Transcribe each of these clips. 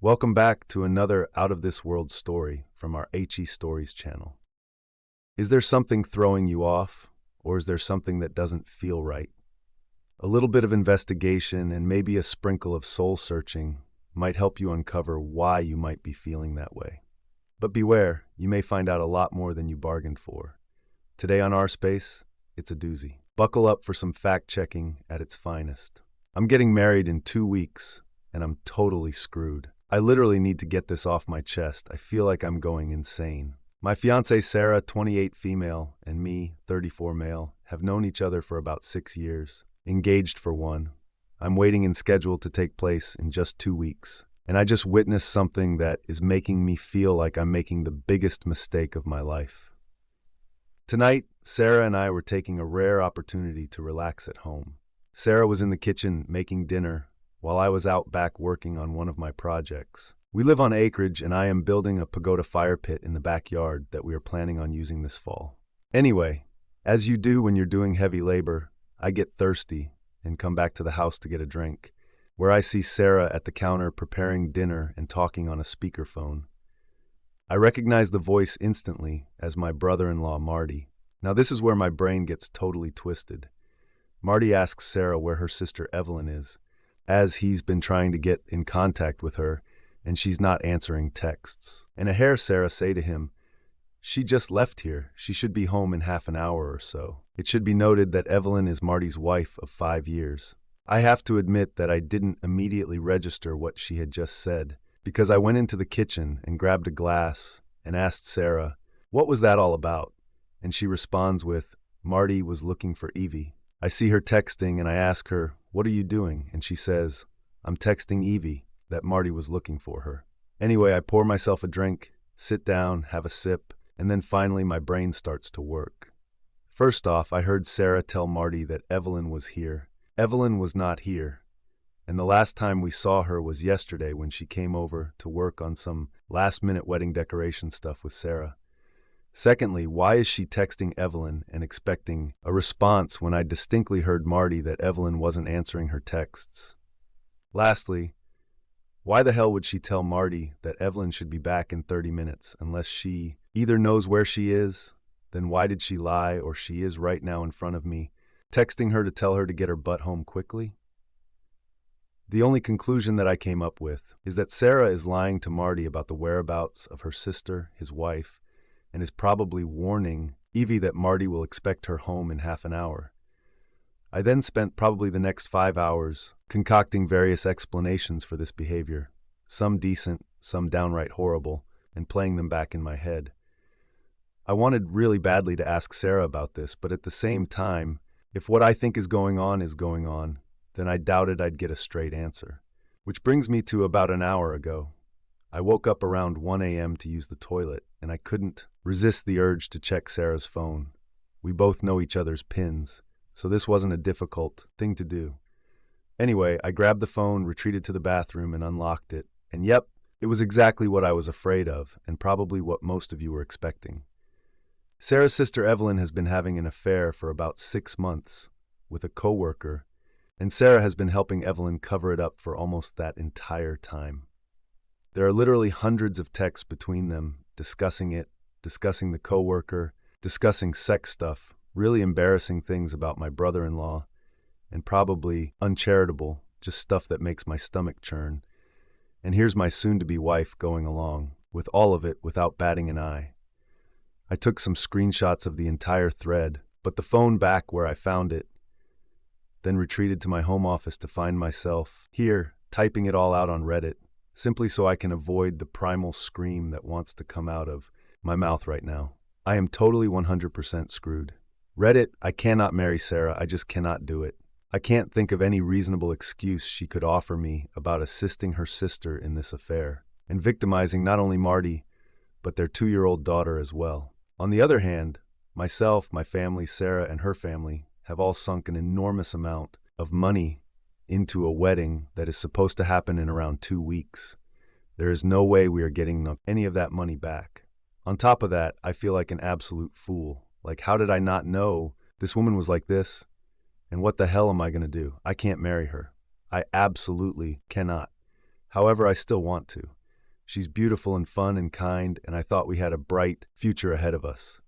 Welcome back to another Out of This World story from our HE Stories channel. Is there something throwing you off, or is there something that doesn't feel right? A little bit of investigation and maybe a sprinkle of soul searching might help you uncover why you might be feeling that way. But beware, you may find out a lot more than you bargained for. Today on RSpace, it's a doozy. Buckle up for some fact-checking at its finest. I'm getting married in 2 weeks, and I'm totally screwed. I literally need to get this off my chest. I feel like I'm going insane. My fiancée Sarah, 28 female, and me, 34 male, have known each other for about 6 years. Engaged for 1. I'm waiting in schedule to take place in just 2 weeks. And I just witnessed something that is making me feel like I'm making the biggest mistake of my life. Tonight, Sarah and I were taking a rare opportunity to relax at home. Sarah was in the kitchen making dinner, while I was out back working on one of my projects. We live on acreage and I am building a pagoda fire pit in the backyard that we are planning on using this fall. Anyway, as you do when you're doing heavy labor, I get thirsty and come back to the house to get a drink, where I see Sarah at the counter preparing dinner and talking on a speakerphone. I recognize the voice instantly as my brother-in-law Marty. Now this is where my brain gets totally twisted. Marty asks Sarah where her sister Evelyn is, as he's been trying to get in contact with her, and she's not answering texts. And I hear Sarah say to him, "She just left here. She should be home in half an hour or so." It should be noted that Evelyn is Marty's wife of 5 years. I have to admit that I didn't immediately register what she had just said, because I went into the kitchen and grabbed a glass and asked Sarah, "What was that all about?" And she responds with, "Marty was looking for Evie." I see her texting and I ask her, "What are you doing?" And she says, "I'm texting Evie that Marty was looking for her." Anyway, I pour myself a drink, sit down, have a sip, and then finally my brain starts to work. First off, I heard Sarah tell Marty that Evelyn was here. Evelyn was not here, and the last time we saw her was yesterday when she came over to work on some last-minute wedding decoration stuff with Sarah. Secondly, why is she texting Evelyn and expecting a response when I distinctly heard Marty that Evelyn wasn't answering her texts? Lastly, why the hell would she tell Marty that Evelyn should be back in 30 minutes unless she either knows where she is, then why did she lie, or she is right now in front of me, texting her to tell her to get her butt home quickly? The only conclusion that I came up with is that Sarah is lying to Marty about the whereabouts of her sister, his wife, and is probably warning Evie that Marty will expect her home in half an hour. I then spent probably the next 5 hours concocting various explanations for this behavior, some decent, some downright horrible, and playing them back in my head. I wanted really badly to ask Sarah about this, but at the same time, if what I think is going on, then I doubted I'd get a straight answer. Which brings me to about an hour ago. I woke up around 1 a.m. to use the toilet, and I couldn't resist the urge to check Sarah's phone. We both know each other's pins, so this wasn't a difficult thing to do. Anyway, I grabbed the phone, retreated to the bathroom, and unlocked it. And yep, it was exactly what I was afraid of, and probably what most of you were expecting. Sarah's sister Evelyn has been having an affair for about 6 months with a coworker, and Sarah has been helping Evelyn cover it up for almost that entire time. There are literally hundreds of texts between them, discussing it, discussing the coworker, discussing sex stuff, really embarrassing things about my brother-in-law, and probably uncharitable, just stuff that makes my stomach churn. And here's my soon-to-be wife going along with all of it without batting an eye. I took some screenshots of the entire thread, put the phone back where I found it, then retreated to my home office to find myself here, typing it all out on Reddit, simply so I can avoid the primal scream that wants to come out of my mouth right now. I am totally 100% screwed. Reddit, I cannot marry Sarah, I just cannot do it. I can't think of any reasonable excuse she could offer me about assisting her sister in this affair, and victimizing not only Marty, but their 2-year-old daughter as well. On the other hand, myself, my family, Sarah, and her family have all sunk an enormous amount of money into a wedding that is supposed to happen in around 2 weeks. There is no way we are getting any of that money back. On top of that, I feel like an absolute fool. Like, how did I not know this woman was like this? And what the hell am I going to do? I can't marry her. I absolutely cannot. However, I still want to. She's beautiful and fun and kind, and I thought we had a bright future ahead of us.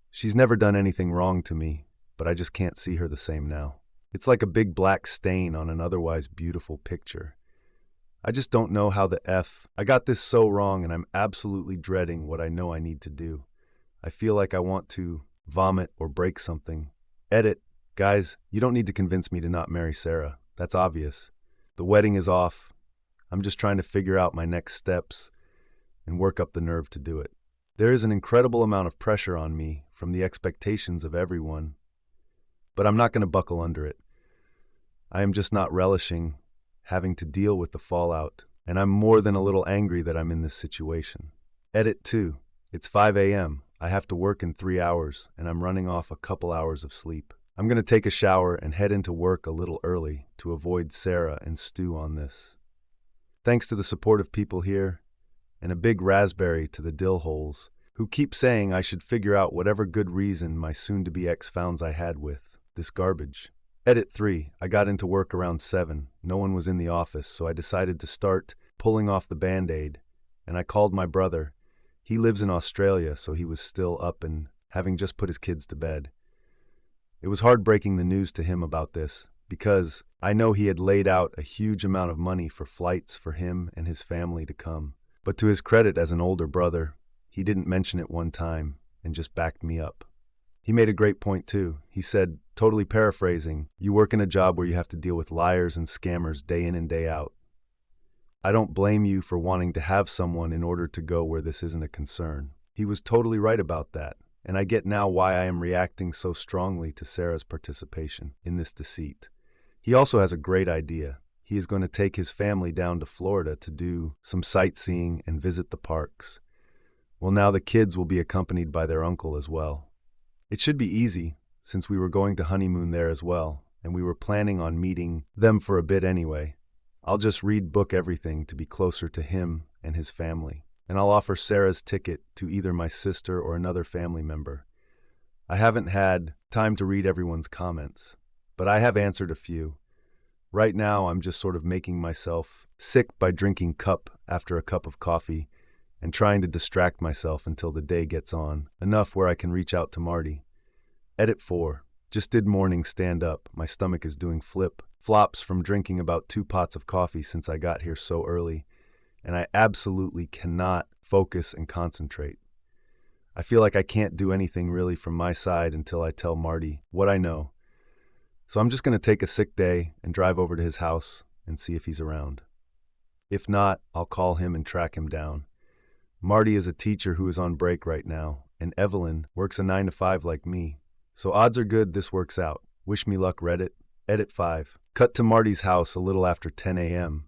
She's never done anything wrong to me, but I just can't see her the same now. It's like a big black stain on an otherwise beautiful picture. I just don't know how the F. I got this so wrong, and I'm absolutely dreading what I know I need to do. I feel like I want to vomit or break something. Edit. Guys, you don't need to convince me to not marry Sarah. That's obvious. The wedding is off. I'm just trying to figure out my next steps and work up the nerve to do it. There is an incredible amount of pressure on me from the expectations of everyone, but I'm not going to buckle under it. I am just not relishing having to deal with the fallout, and I'm more than a little angry that I'm in this situation. Edit 2. It's 5 a.m. I have to work in 3 hours, and I'm running off a couple hours of sleep. I'm going to take a shower and head into work a little early to avoid Sarah and Stu on this. Thanks to the support of people here, and a big raspberry to the dill holes, who keep saying I should figure out whatever good reason my soon-to-be ex founds I had with this garbage. Edit 3. I got into work around 7. No one was in the office, so I decided to start pulling off the Band-Aid, and I called my brother. He lives in Australia, so he was still up and having just put his kids to bed. It was hard breaking the news to him about this, because I know he had laid out a huge amount of money for flights for him and his family to come. But to his credit as an older brother, he didn't mention it one time and just backed me up. He made a great point too. He said, totally paraphrasing, you work in a job where you have to deal with liars and scammers day in and day out. I don't blame you for wanting to have someone in order to go where this isn't a concern. He was totally right about that, and I get now why I am reacting so strongly to Sarah's participation in this deceit. He also has a great idea. He is going to take his family down to Florida to do some sightseeing and visit the parks. Well, now the kids will be accompanied by their uncle as well. It should be easy, since we were going to honeymoon there as well, and we were planning on meeting them for a bit anyway. I'll just book everything to be closer to him and his family, and I'll offer Sarah's ticket to either my sister or another family member. I haven't had time to read everyone's comments, but I have answered a few. Right now, I'm just sort of making myself sick by drinking cup after a cup of coffee and trying to distract myself until the day gets on, enough where I can reach out to Marty. Edit 4. Just did morning stand-up. My stomach is doing flip-flops from drinking about 2 pots of coffee since I got here so early, and I absolutely cannot focus and concentrate. I feel like I can't do anything really from my side until I tell Marty what I know. So I'm just going to take a sick day and drive over to his house and see if he's around. If not, I'll call him and track him down. Marty is a teacher who is on break right now, and Evelyn works a 9 to 5 like me. So odds are good this works out. Wish me luck, Reddit. Edit 5. Cut to Marty's house a little after 10 a.m.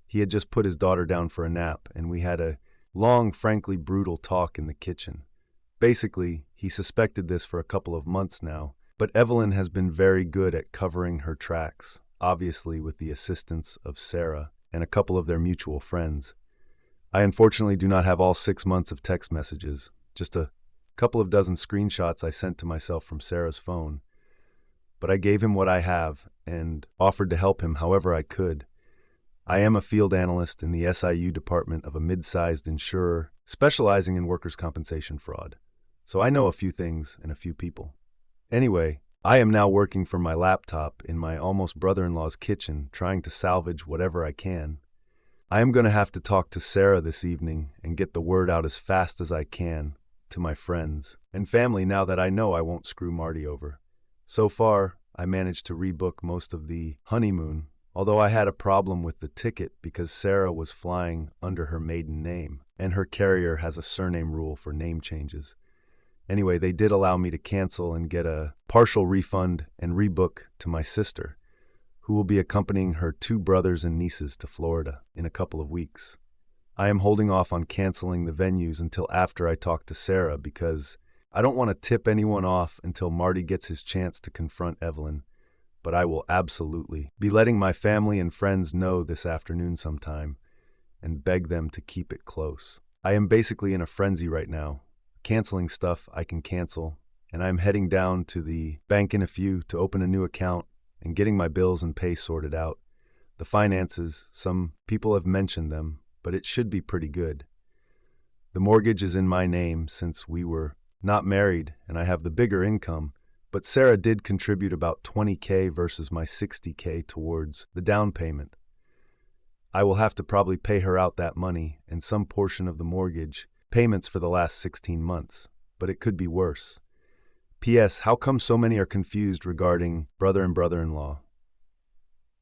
He had just put his daughter down for a nap, and we had a long, frankly brutal talk in the kitchen. Basically, he suspected this for a couple of months now, but Evelyn has been very good at covering her tracks, obviously with the assistance of Sarah and a couple of their mutual friends. I unfortunately do not have all 6 months of text messages, just a couple of dozen screenshots I sent to myself from Sarah's phone. But I gave him what I have and offered to help him however I could. I am a field analyst in the SIU department of a mid-sized insurer specializing in workers' compensation fraud. So I know a few things and a few people. Anyway, I am now working from my laptop in my almost brother-in-law's kitchen trying to salvage whatever I can. I am going to have to talk to Sarah this evening and get the word out as fast as I can to my friends and family now that I know I won't screw Marty over. So far, I managed to rebook most of the honeymoon, although I had a problem with the ticket because Sarah was flying under her maiden name, and her carrier has a surname rule for name changes. Anyway, they did allow me to cancel and get a partial refund and rebook to my sister, who will be accompanying her 2 brothers and nieces to Florida in a couple of weeks. I am holding off on canceling the venues until after I talk to Sarah because I don't want to tip anyone off until Marty gets his chance to confront Evelyn, but I will absolutely be letting my family and friends know this afternoon sometime and beg them to keep it close. I am basically in a frenzy right now. Canceling stuff I can cancel, and I'm heading down to the bank in a few to open a new account and getting my bills and pay sorted out. The finances, some people have mentioned them, but it should be pretty good. The mortgage is in my name since we were not married and I have the bigger income, but Sarah did contribute about $20K versus my $60K towards the down payment. I will have to probably pay her out that money and some portion of the mortgage payments for the last 16 months, but it could be worse. P.S. How come so many are confused regarding brother and brother-in-law?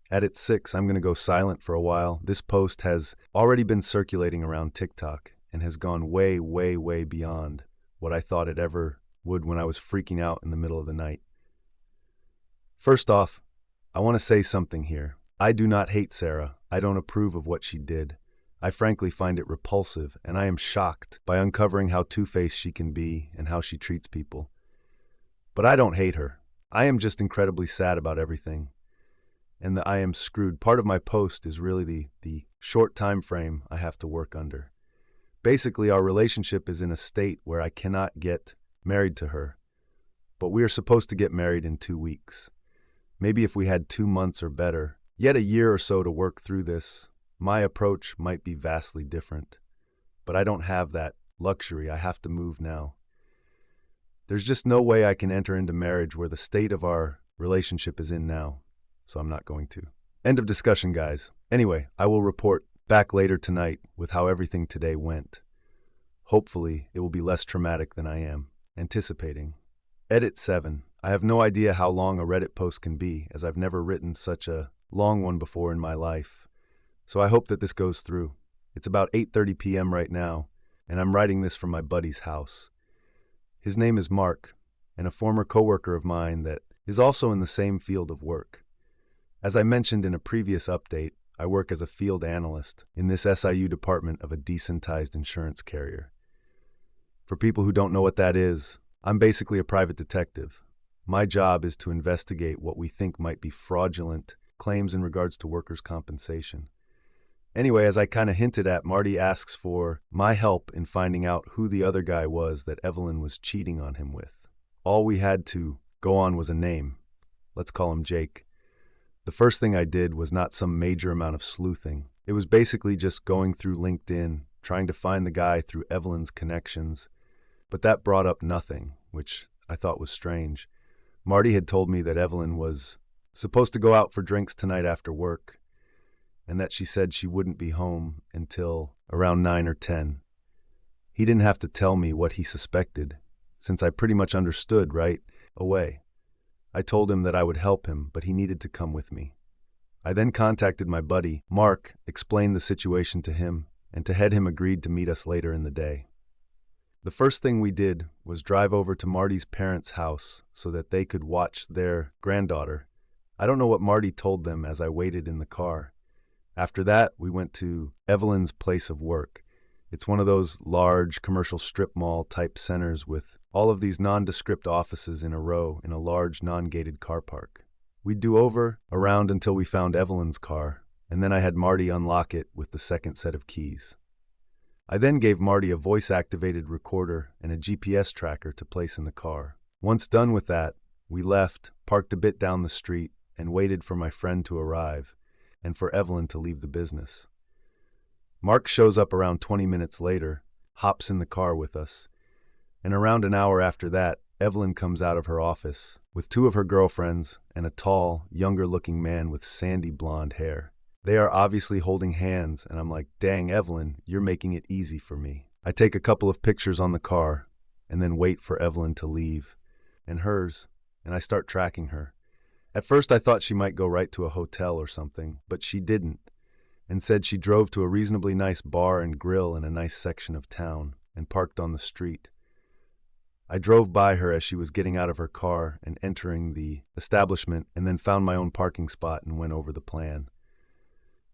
At its 6, I'm going to go silent for a while. This post has already been circulating around TikTok and has gone way, way, way beyond what I thought it ever would when I was freaking out in the middle of the night. First off, I want to say something here. I do not hate Sarah. I don't approve of what she did. I frankly find it repulsive, and I am shocked by uncovering how two-faced she can be and how she treats people. But I don't hate her. I am just incredibly sad about everything. And the I am screwed part of my post is really the short time frame I have to work under. Basically, our relationship is in a state where I cannot get married to her, but we are supposed to get married in 2 weeks. Maybe if we had 2 months or better, yet a year or so to work through this, my approach might be vastly different. But I don't have that luxury. I have to move now. There's just no way I can enter into marriage where the state of our relationship is in now. So I'm not going to. End of discussion, guys. Anyway, I will report back later tonight with how everything today went. Hopefully, it will be less traumatic than I am anticipating. Edit 7. I have no idea how long a Reddit post can be, as I've never written such a long one before in my life. So I hope that this goes through. It's about 8:30 p.m. right now, and I'm writing this from my buddy's house. His name is Mark, and a former coworker of mine that is also in the same field of work. As I mentioned in a previous update, I work as a field analyst in this SIU department of a decentized insurance carrier. For people who don't know what that is, I'm basically a private detective. My job is to investigate what we think might be fraudulent claims in regards to workers' compensation. Anyway, as I kind of hinted at, Marty asks for my help in finding out who the other guy was that Evelyn was cheating on him with. All we had to go on was a name. Let's call him Jake. The first thing I did was not some major amount of sleuthing. It was basically just going through LinkedIn, trying to find the guy through Evelyn's connections. But that brought up nothing, which I thought was strange. Marty had told me that Evelyn was supposed to go out for drinks tonight after work, and that she said she wouldn't be home until around 9 or 10. He didn't have to tell me what he suspected, since I pretty much understood right away. I told him that I would help him, but he needed to come with me. I then contacted my buddy, Mark, explained the situation to him, and to head him agreed to meet us later in the day. The first thing we did was drive over to Marty's parents' house so that they could watch their granddaughter. I don't know what Marty told them as I waited in the car. After that, we went to Evelyn's place of work. It's one of those large commercial strip mall type centers with all of these nondescript offices in a row in a large non-gated car park. We'd do over around until we found Evelyn's car, and then I had Marty unlock it with the second set of keys. I then gave Marty a voice-activated recorder and a GPS tracker to place in the car. Once done with that, we left, parked a bit down the street, and waited for my friend to arrive, and for Evelyn to leave the business. Mark shows up around 20 minutes later, hops in the car with us, and around an hour after that, Evelyn comes out of her office with 2 of her girlfriends and a tall, younger-looking man with sandy blonde hair. They are obviously holding hands, and I'm like, dang, Evelyn, you're making it easy for me. I take a couple of pictures on the car, and then wait for Evelyn to leave, and hers, and I start tracking her. At first I thought she might go right to a hotel or something, but she didn't, and said she drove to a reasonably nice bar and grill in a nice section of town, and parked on the street. I drove by her as she was getting out of her car and entering the establishment, and then found my own parking spot and went over the plan.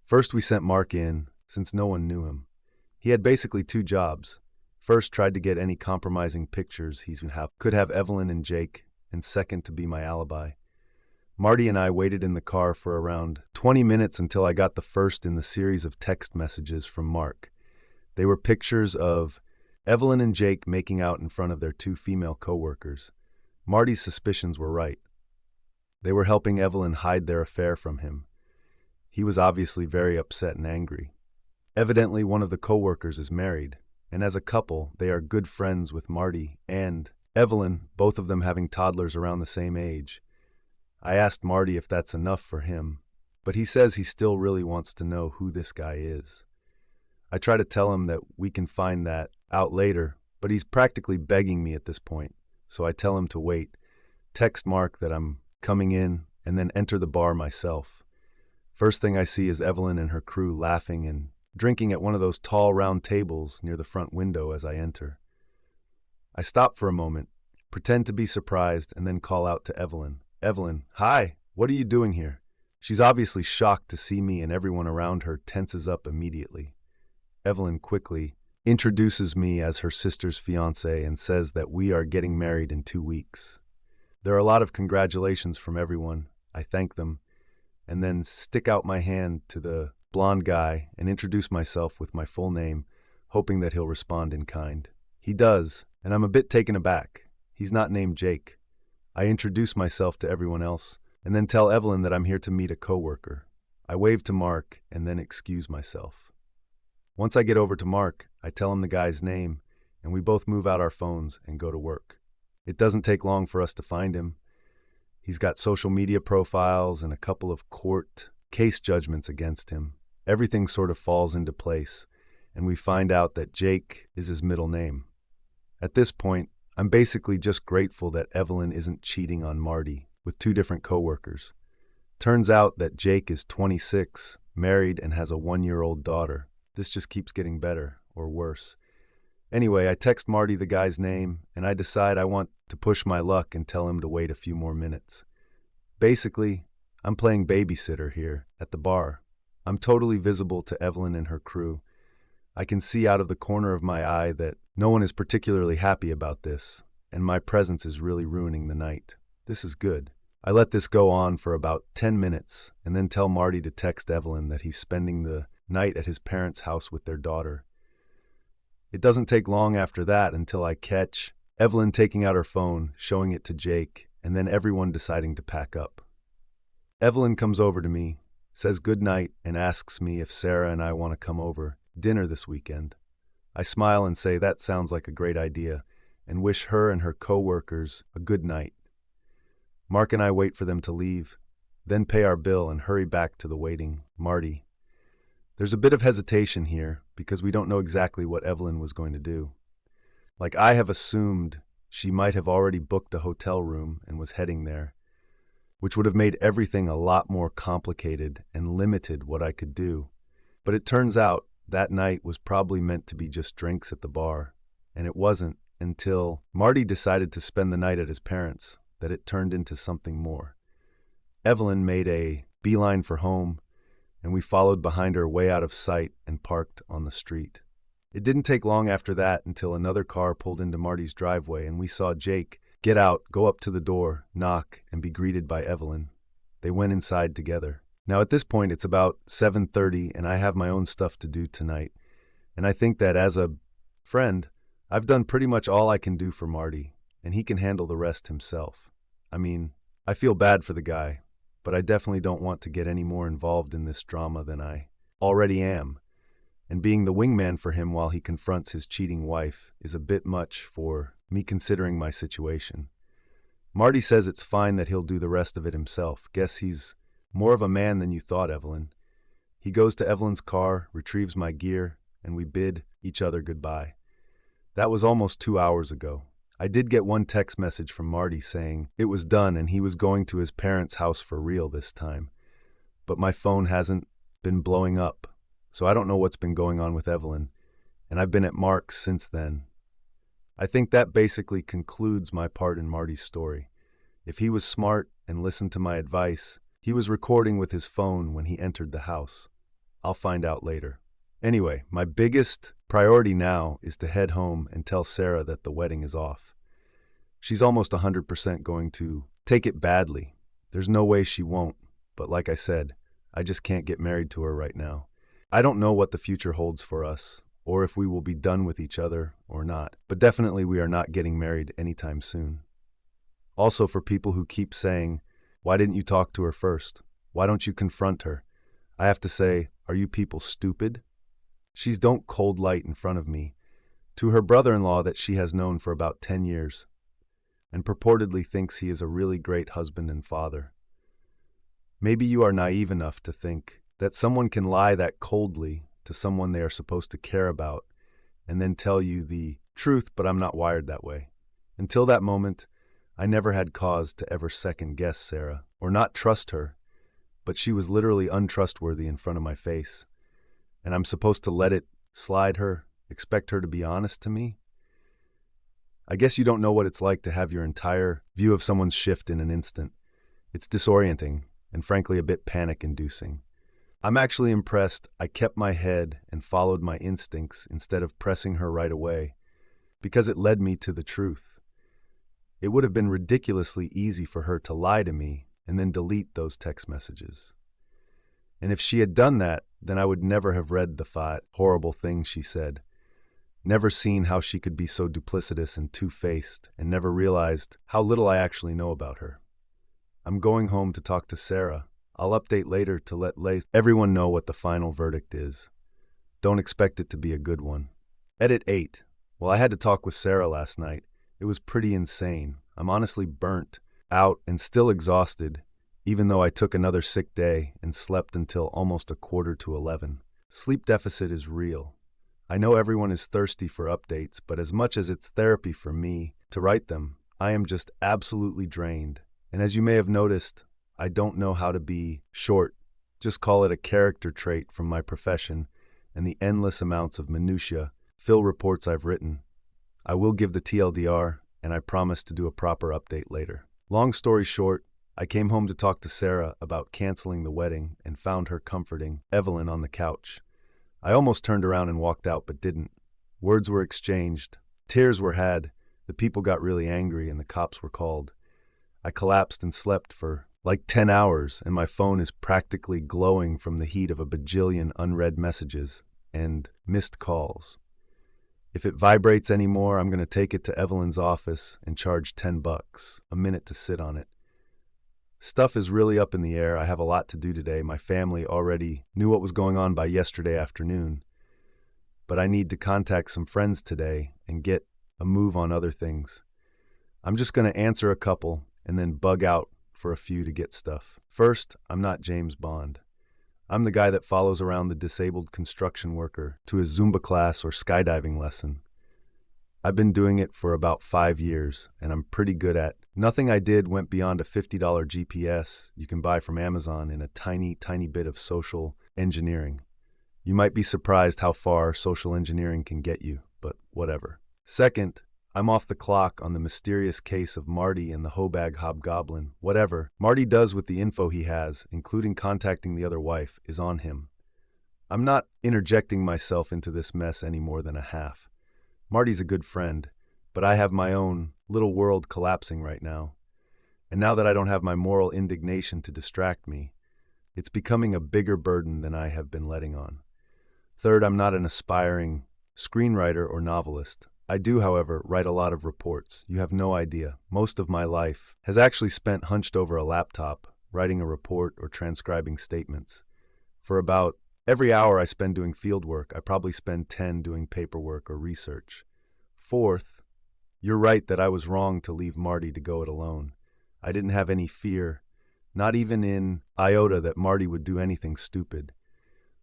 First we sent Mark in, since no one knew him. He had basically 2 jobs. First, tried to get any compromising pictures he could have Evelyn and Jake, and second, to be my alibi. Marty and I waited in the car for around 20 minutes until I got the first in the series of text messages from Mark. They were pictures of Evelyn and Jake making out in front of their 2 female coworkers. Marty's suspicions were right. They were helping Evelyn hide their affair from him. He was obviously very upset and angry. Evidently, one of the coworkers is married, and as a couple, they are good friends with Marty and Evelyn, both of them having toddlers around the same age. I asked Marty if that's enough for him, but he says he still really wants to know who this guy is. I try to tell him that we can find that out later, but he's practically begging me at this point, so I tell him to wait, text Mark that I'm coming in, and then enter the bar myself. First thing I see is Evelyn and her crew laughing and drinking at one of those tall round tables near the front window as I enter. I stop for a moment, pretend to be surprised, and then call out to Evelyn. Evelyn, hi, what are you doing here? She's obviously shocked to see me, and everyone around her tenses up immediately. Evelyn quickly introduces me as her sister's fiancé and says that we are getting married in 2 weeks. There are a lot of congratulations from everyone. I thank them, and then stick out my hand to the blonde guy and introduce myself with my full name, hoping that he'll respond in kind. He does, and I'm a bit taken aback. He's not named Jake. I introduce myself to everyone else, and then tell Evelyn that I'm here to meet a coworker. I wave to Mark and then excuse myself. Once I get over to Mark, I tell him the guy's name, and we both move out our phones and go to work. It doesn't take long for us to find him. He's got social media profiles and a couple of court case judgments against him. Everything sort of falls into place, and we find out that Jake is his middle name. At this point, I'm basically just grateful that Evelyn isn't cheating on Marty with 2 different coworkers. Turns out that Jake is 26, married, and has a 1-year-old daughter. This just keeps getting better, or worse. Anyway, I text Marty the guy's name, and I decide I want to push my luck and tell him to wait a few more minutes. Basically, I'm playing babysitter here at the bar. I'm totally visible to Evelyn and her crew. I can see out of the corner of my eye that no one is particularly happy about this, and my presence is really ruining the night. This is good. I let this go on for about 10 minutes, and then tell Marty to text Evelyn that he's spending the night at his parents' house with their daughter. It doesn't take long after that until I catch Evelyn taking out her phone, showing it to Jake, and then everyone deciding to pack up. Evelyn comes over to me, says good night, and asks me if Sarah and I want to come over dinner this weekend. I smile and say that sounds like a great idea, and wish her and her co-workers a good night. Mark and I wait for them to leave, then pay our bill and hurry back to the waiting Marty. There's a bit of hesitation here because we don't know exactly what Evelyn was going to do. Like, I have assumed she might have already booked a hotel room and was heading there, which would have made everything a lot more complicated and limited what I could do. But it turns out that night was probably meant to be just drinks at the bar, and it wasn't until Marty decided to spend the night at his parents' that it turned into something more. Evelyn made a beeline for home, and we followed behind her way out of sight and parked on the street. It didn't take long after that until another car pulled into Marty's driveway and we saw Jake get out, go up to the door, knock, and be greeted by Evelyn. They went inside together. Now at this point it's about 7:30 and I have my own stuff to do tonight, and I think that as a friend, I've done pretty much all I can do for Marty, and he can handle the rest himself. I mean, I feel bad for the guy, but I definitely don't want to get any more involved in this drama than I already am. And being the wingman for him while he confronts his cheating wife is a bit much for me considering my situation. Marty says it's fine that he'll do the rest of it himself. Guess he's more of a man than you thought, Evelyn. He goes to Evelyn's car, retrieves my gear, and we bid each other goodbye. That was almost 2 hours ago. I did get one text message from Marty saying it was done and he was going to his parents' house for real this time. But my phone hasn't been blowing up, so I don't know what's been going on with Evelyn, and I've been at Mark's since then. I think that basically concludes my part in Marty's story. If he was smart and listened to my advice, he was recording with his phone when he entered the house. I'll find out later. Anyway, my biggest priority now is to head home and tell Sarah that the wedding is off. She's almost 100% going to take it badly. There's no way she won't, but like I said, I just can't get married to her right now. I don't know what the future holds for us, or if we will be done with each other or not, but definitely we are not getting married anytime soon. Also, for people who keep saying, why didn't you talk to her first? Why don't you confront her? I have to say, are you people stupid? She's don't cold light in front of me, to her brother-in-law that she has known for about 10 years, and purportedly thinks he is a really great husband and father. Maybe you are naive enough to think that someone can lie that coldly to someone they are supposed to care about and then tell you the truth, but I'm not wired that way. Until that moment, I never had cause to ever second-guess Sarah or not trust her, but she was literally untrustworthy in front of my face. And I'm supposed to let it slide her, expect her to be honest to me? I guess you don't know what it's like to have your entire view of someone's shift in an instant. It's disorienting and frankly a bit panic-inducing. I'm actually impressed I kept my head and followed my instincts instead of pressing her right away, because it led me to the truth. It would have been ridiculously easy for her to lie to me and then delete those text messages. And if she had done that, then I would never have read the 5 horrible things she said, never seen how she could be so duplicitous and two-faced, and never realized how little I actually know about her. I'm going home to talk to Sarah. I'll update later to let everyone know what the final verdict is. Don't expect it to be a good one. Edit 8. Well, I had to talk with Sarah last night. It was pretty insane. I'm honestly burnt out and still exhausted, even though I took another sick day and slept until almost 11:15. Sleep deficit is real. I know everyone is thirsty for updates, but as much as it's therapy for me to write them, I am just absolutely drained. And as you may have noticed, I don't know how to be short. Just call it a character trait from my profession and the endless amounts of minutia, fill reports I've written. I will give the TLDR, and I promise to do a proper update later. Long story short, I came home to talk to Sarah about canceling the wedding and found her comforting Evelyn on the couch. I almost turned around and walked out, but didn't. Words were exchanged. Tears were had. The people got really angry and the cops were called. I collapsed and slept for like 10 hours, and my phone is practically glowing from the heat of a bajillion unread messages and missed calls. If it vibrates anymore, I'm going to take it to Evelyn's office and charge $10 a minute to sit on it. Stuff is really up in the air. I have a lot to do today. My family already knew what was going on by yesterday afternoon, but I need to contact some friends today and get a move on other things. I'm just going to answer a couple and then bug out for a few to get stuff. First, I'm not James Bond. I'm the guy that follows around the disabled construction worker to his Zumba class or skydiving lesson. I've been doing it for about 5 years, and I'm pretty good at. Nothing I did went beyond a $50 GPS you can buy from Amazon in a tiny, tiny bit of social engineering. You might be surprised how far social engineering can get you, but whatever. Second, I'm off the clock on the mysterious case of Marty and the Hobag Hobgoblin. Whatever Marty does with the info he has, including contacting the other wife, is on him. I'm not interjecting myself into this mess any more than a half. Marty's a good friend, but I have my own little world collapsing right now. And now that I don't have my moral indignation to distract me, it's becoming a bigger burden than I have been letting on. Third, I'm not an aspiring screenwriter or novelist. I do, however, write a lot of reports. You have no idea. Most of my life has actually spent hunched over a laptop, writing a report or transcribing statements. For about every hour I spend doing field work, I probably spend 10 doing paperwork or research. Fourth, you're right that I was wrong to leave Marty to go it alone. I didn't have any fear, not even in iota, that Marty would do anything stupid.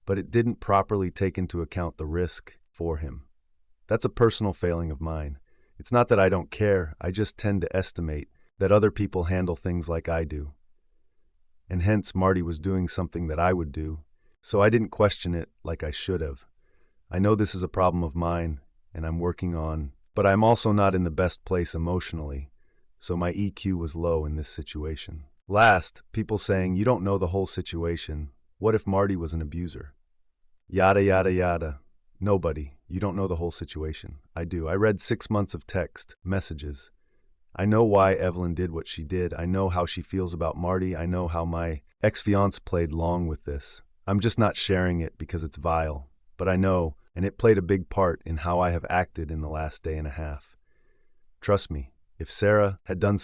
But it didn't properly take into account the risk for him. That's a personal failing of mine. It's not that I don't care, I just tend to estimate that other people handle things like I do. And hence Marty was doing something that I would do, so I didn't question it like I should have. I know this is a problem of mine, and I'm working on, but I'm also not in the best place emotionally, so my EQ was low in this situation. Last, people saying, you don't know the whole situation. What if Marty was an abuser? Yada, yada, yada. Nobody. You don't know the whole situation. I do. I read 6 months of text, messages. I know why Evelyn did what she did. I know how she feels about Marty. I know how my ex-fiancé played along with this. I'm just not sharing it because it's vile. But I know, and it played a big part in how I have acted in the last day and a half. Trust me, if Sarah had done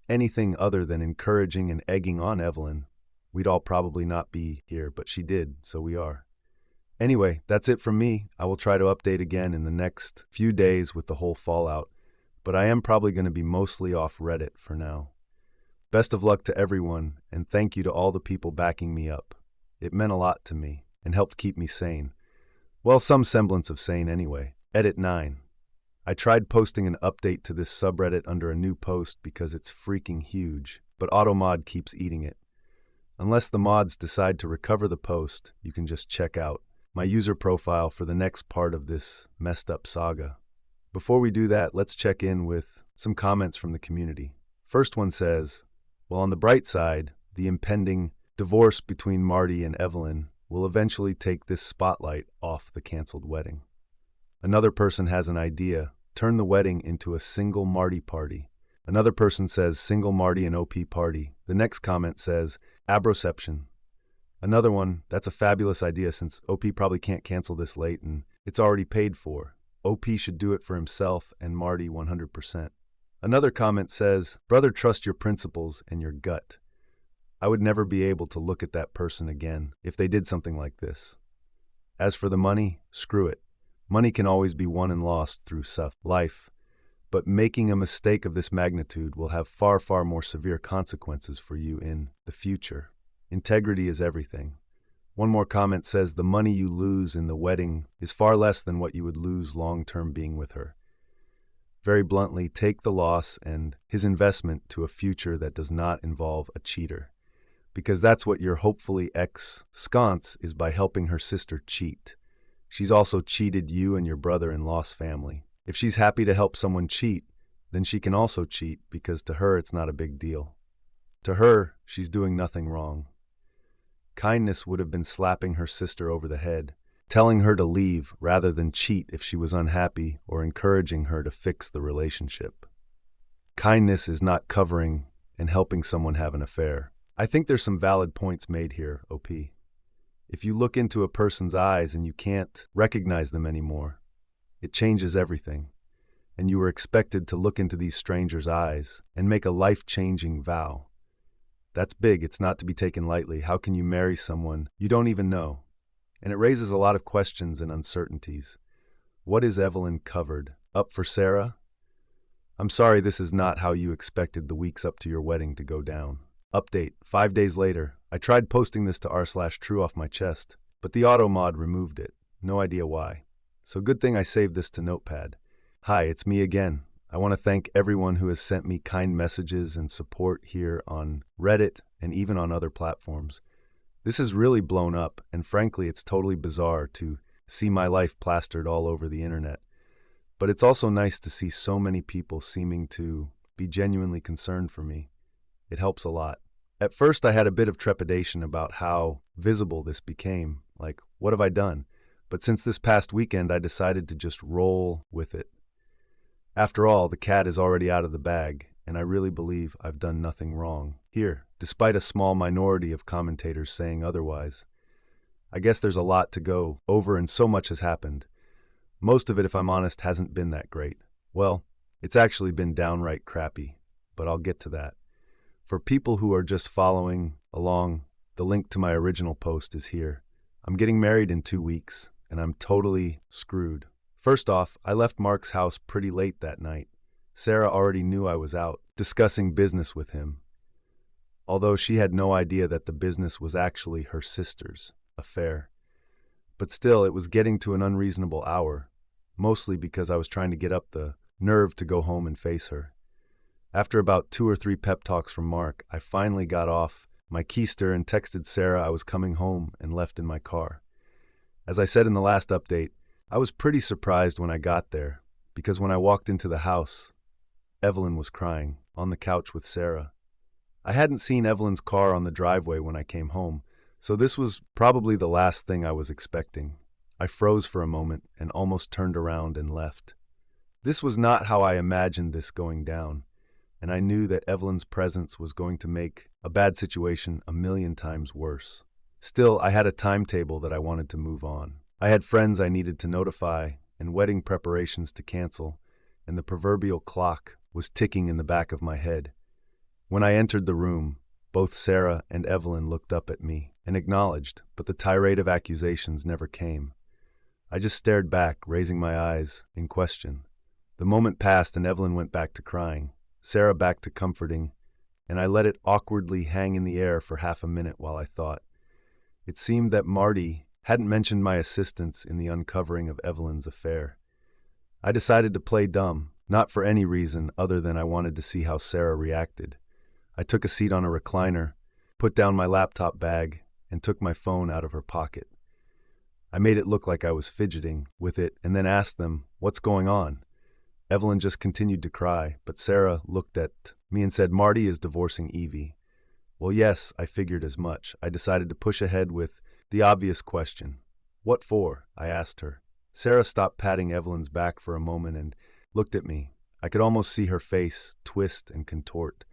anything other than encouraging and egging on Evelyn, we'd all probably not be here, but she did, so we are. Anyway, that's it from me. I will try to update again in the next few days with the whole fallout, but I am probably going to be mostly off Reddit for now. Best of luck to everyone, and thank you to all the people backing me up. It meant a lot to me and helped keep me sane. Well, some semblance of sane anyway. Edit 9. I tried posting an update to this subreddit under a new post because it's freaking huge, but AutoMod keeps eating it. Unless the mods decide to recover the post, you can just check out my user profile for the next part of this messed up saga. Before we do that, let's check in with some comments from the community. First one says, well, on the bright side, the impending divorce between Marty and Evelyn will eventually take this spotlight off the canceled wedding. Another person has an idea: turn the wedding into a single Marty party. Another person says single Marty and OP party. The next comment says abroception. Another one, that's a fabulous idea since OP probably can't cancel this late and it's already paid for. OP should do it for himself and Marty 100%. Another comment says, brother, trust your principles and your gut. I would never be able to look at that person again if they did something like this. As for the money, screw it. Money can always be won and lost through life, but making a mistake of this magnitude will have far, far more severe consequences for you in the future. Integrity is everything. One more comment says the money you lose in the wedding is far less than what you would lose long-term being with her. Very bluntly, take the loss and his investment to a future that does not involve a cheater. Because that's what your hopefully ex-sconce is by helping her sister cheat. She's also cheated you and your brother-in-law's family. If she's happy to help someone cheat, then she can also cheat because to her it's not a big deal. To her, she's doing nothing wrong. Kindness would have been slapping her sister over the head, telling her to leave rather than cheat if she was unhappy or encouraging her to fix the relationship. Kindness is not covering and helping someone have an affair. I think there's some valid points made here, OP. If you look into a person's eyes and you can't recognize them anymore, it changes everything. And you were expected to look into these strangers' eyes and make a life-changing vow. That's big. It's not to be taken lightly. How can you marry someone you don't even know? And it raises a lot of questions and uncertainties. What is Evelyn covered? Up for Sarah? I'm sorry, this is not how you expected the weeks up to your wedding to go down. Update, 5 days later. I tried posting this to r/true off my chest, but the auto mod removed it. No idea why. So good thing I saved this to Notepad. Hi, it's me again. I want to thank everyone who has sent me kind messages and support here on Reddit and even on other platforms. This has really blown up, and frankly, it's totally bizarre to see my life plastered all over the internet. But it's also nice to see so many people seeming to be genuinely concerned for me. It helps a lot. At first, I had a bit of trepidation about how visible this became. Like, what have I done? But since this past weekend, I decided to just roll with it. After all, the cat is already out of the bag, and I really believe I've done nothing wrong here, despite a small minority of commentators saying otherwise. I guess there's a lot to go over and so much has happened. Most of it, if I'm honest, hasn't been that great. Well, it's actually been downright crappy, but I'll get to that. For people who are just following along, the link to my original post is here. I'm getting married in 2 weeks, and I'm totally screwed. First off, I left Mark's house pretty late that night. Sarah already knew I was out, discussing business with him, although she had no idea that the business was actually her sister's affair. But still, it was getting to an unreasonable hour, mostly because I was trying to get up the nerve to go home and face her. After about 2 or 3 pep talks from Mark, I finally got off my keister and texted Sarah I was coming home and left in my car. As I said in the last update, I was pretty surprised when I got there, because when I walked into the house, Evelyn was crying on the couch with Sarah. I hadn't seen Evelyn's car on the driveway when I came home, so this was probably the last thing I was expecting. I froze for a moment and almost turned around and left. This was not how I imagined this going down, and I knew that Evelyn's presence was going to make a bad situation a million times worse. Still, I had a timetable that I wanted to move on. I had friends I needed to notify and wedding preparations to cancel, and the proverbial clock was ticking in the back of my head. When I entered the room, Both Sarah and Evelyn looked up at me and acknowledged, but the tirade of accusations never came. I just stared back, raising my eyes in question. The moment passed and Evelyn went back to crying, Sarah back to comforting, and I let it awkwardly hang in the air for half a minute while I thought. It seemed that Marty hadn't mentioned my assistance in the uncovering of Evelyn's affair. I decided to play dumb, not for any reason other than I wanted to see how Sarah reacted. I took a seat on a recliner, put down my laptop bag, and took my phone out of her pocket. I made it look like I was fidgeting with it and then asked them, "What's going on?" Evelyn just continued to cry, but Sarah looked at me and said, "Marty is divorcing Evie." Well, yes, I figured as much. I decided to push ahead with the obvious question. "What for?" I asked her. Sarah stopped patting Evelyn's back for a moment and looked at me. I could almost see her face twist and contort.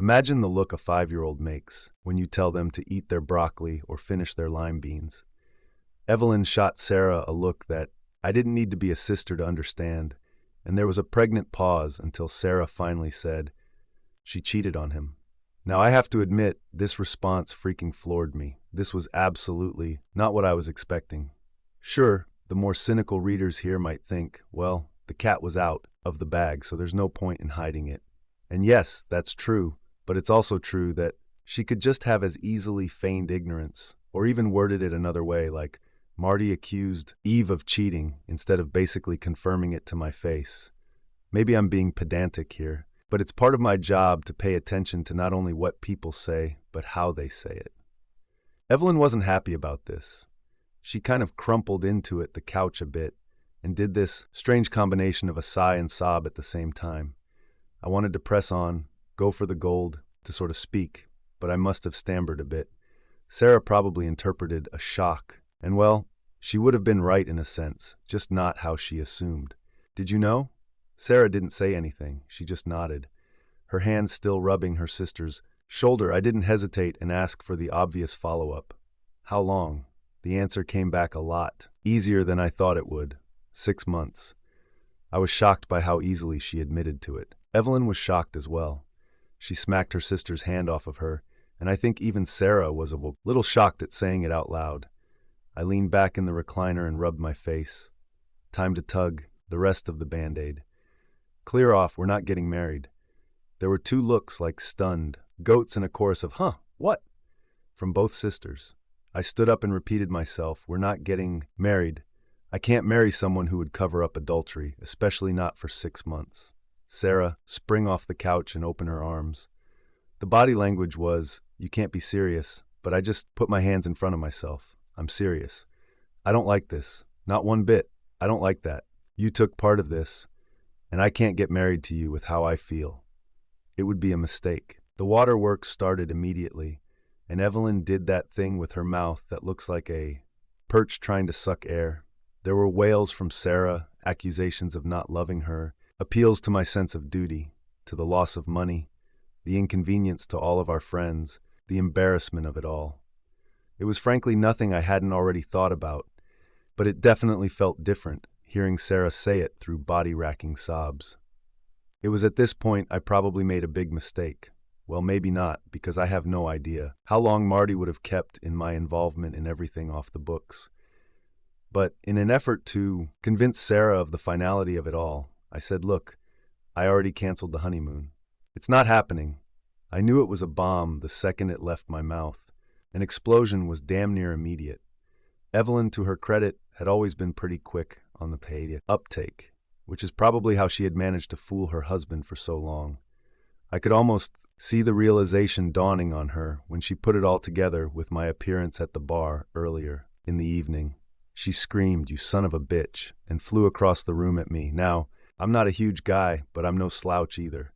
Imagine the look a 5-year-old makes when you tell them to eat their broccoli or finish their lime beans. Evelyn shot Sarah a look that I didn't need to be a sister to understand, and there was a pregnant pause until Sarah finally said, "She cheated on him." Now, I have to admit, this response freaking floored me. This was absolutely not what I was expecting. Sure, the more cynical readers here might think, well, the cat was out of the bag, so there's no point in hiding it. And yes, that's true, but it's also true that she could just have as easily feigned ignorance, or even worded it another way, like, Marty accused Eve of cheating, instead of basically confirming it to my face. Maybe I'm being pedantic here, but it's part of my job to pay attention to not only what people say, but how they say it. Evelyn wasn't happy about this. She kind of crumpled into the couch a bit, and did this strange combination of a sigh and sob at the same time. I wanted to press on, go for the gold, to sort of speak, but I must have stammered a bit. Sarah probably interpreted a shock, and well, she would have been right in a sense, just not how she assumed. "Did you know?" Sarah didn't say anything, she just nodded. Her hand still rubbing her sister's shoulder, I didn't hesitate and ask for the obvious follow-up. "How long?" The answer came back a lot, easier than I thought it would. 6 months. I was shocked by how easily she admitted to it. Evelyn was shocked as well. She smacked her sister's hand off of her, and I think even Sarah was a little shocked at saying it out loud. I leaned back in the recliner and rubbed my face. Time to tug the rest of the Band-Aid. "Clear off, we're not getting married." There were 2 looks like stunned goats and a chorus of, "Huh, what?" from both sisters. I stood up and repeated myself, "We're not getting married. I can't marry someone who would cover up adultery, especially not for 6 months." Sarah sprang off the couch and opened her arms. The body language was, "You can't be serious," but I just put my hands in front of myself. "I'm serious. I don't like this. Not one bit. I don't like that. You took part of this, and I can't get married to you with how I feel. It would be a mistake." The waterworks started immediately, and Evelyn did that thing with her mouth that looks like a perch trying to suck air. There were wails from Sarah, accusations of not loving her, appeals to my sense of duty, to the loss of money, the inconvenience to all of our friends, the embarrassment of it all. It was frankly nothing I hadn't already thought about, but it definitely felt different, hearing Sarah say it through body-racking sobs. It was at this point I probably made a big mistake. Well, maybe not, because I have no idea how long Marty would have kept in my involvement in everything off the books. But in an effort to convince Sarah of the finality of it all, I said, "Look, I already canceled the honeymoon. It's not happening." I knew it was a bomb the second it left my mouth. An explosion was damn near immediate. Evelyn, to her credit, had always been pretty quick on the paid uptake, which is probably how she had managed to fool her husband for so long. I could almost see the realization dawning on her when she put it all together with my appearance at the bar earlier in the evening. She screamed, "You son of a bitch," and flew across the room at me. Now, I'm not a huge guy, but I'm no slouch either.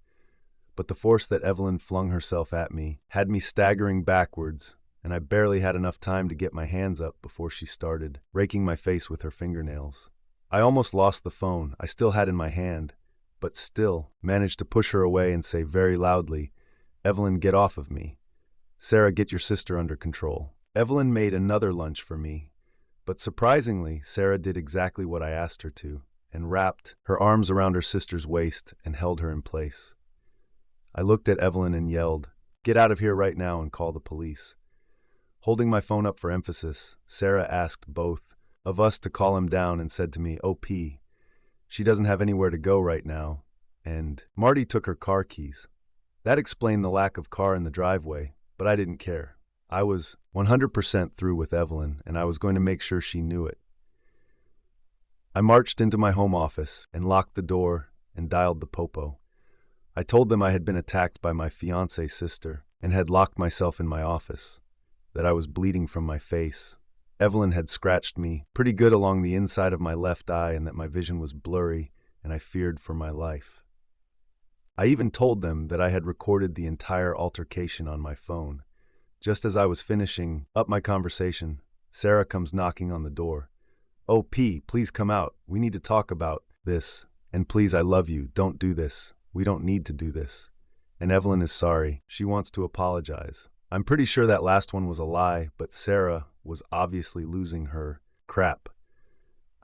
But the force that Evelyn flung herself at me had me staggering backwards, and I barely had enough time to get my hands up before she started raking my face with her fingernails. I almost lost the phone I still had in my hand, but still managed to push her away and say very loudly, "Evelyn, get off of me. Sarah, get your sister under control." Evelyn made another lunge for me, but surprisingly, Sarah did exactly what I asked her to, and wrapped her arms around her sister's waist and held her in place. I looked at Evelyn and yelled, Get out of here right now and call the police." Holding my phone up for emphasis, Sarah asked both of us to call him down and said to me, "OP, she doesn't have anywhere to go right now, and Marty took her car keys." That explained the lack of car in the driveway, but I didn't care. I was 100% through with Evelyn, and I was going to make sure she knew it. I marched into my home office and locked the door and dialed the popo. I told them I had been attacked by my fiancée sister and had locked myself in my office, that I was bleeding from my face. Evelyn had scratched me pretty good along the inside of my left eye and that my vision was blurry and I feared for my life. I even told them that I had recorded the entire altercation on my phone. Just as I was finishing up my conversation, Sarah comes knocking on the door. "Oh, P, please come out. We need to talk about this. And please, I love you. Don't do this. We don't need to do this." And Evelyn is sorry. She wants to apologize. I'm pretty sure that last one was a lie, but Sarah was obviously losing her crap.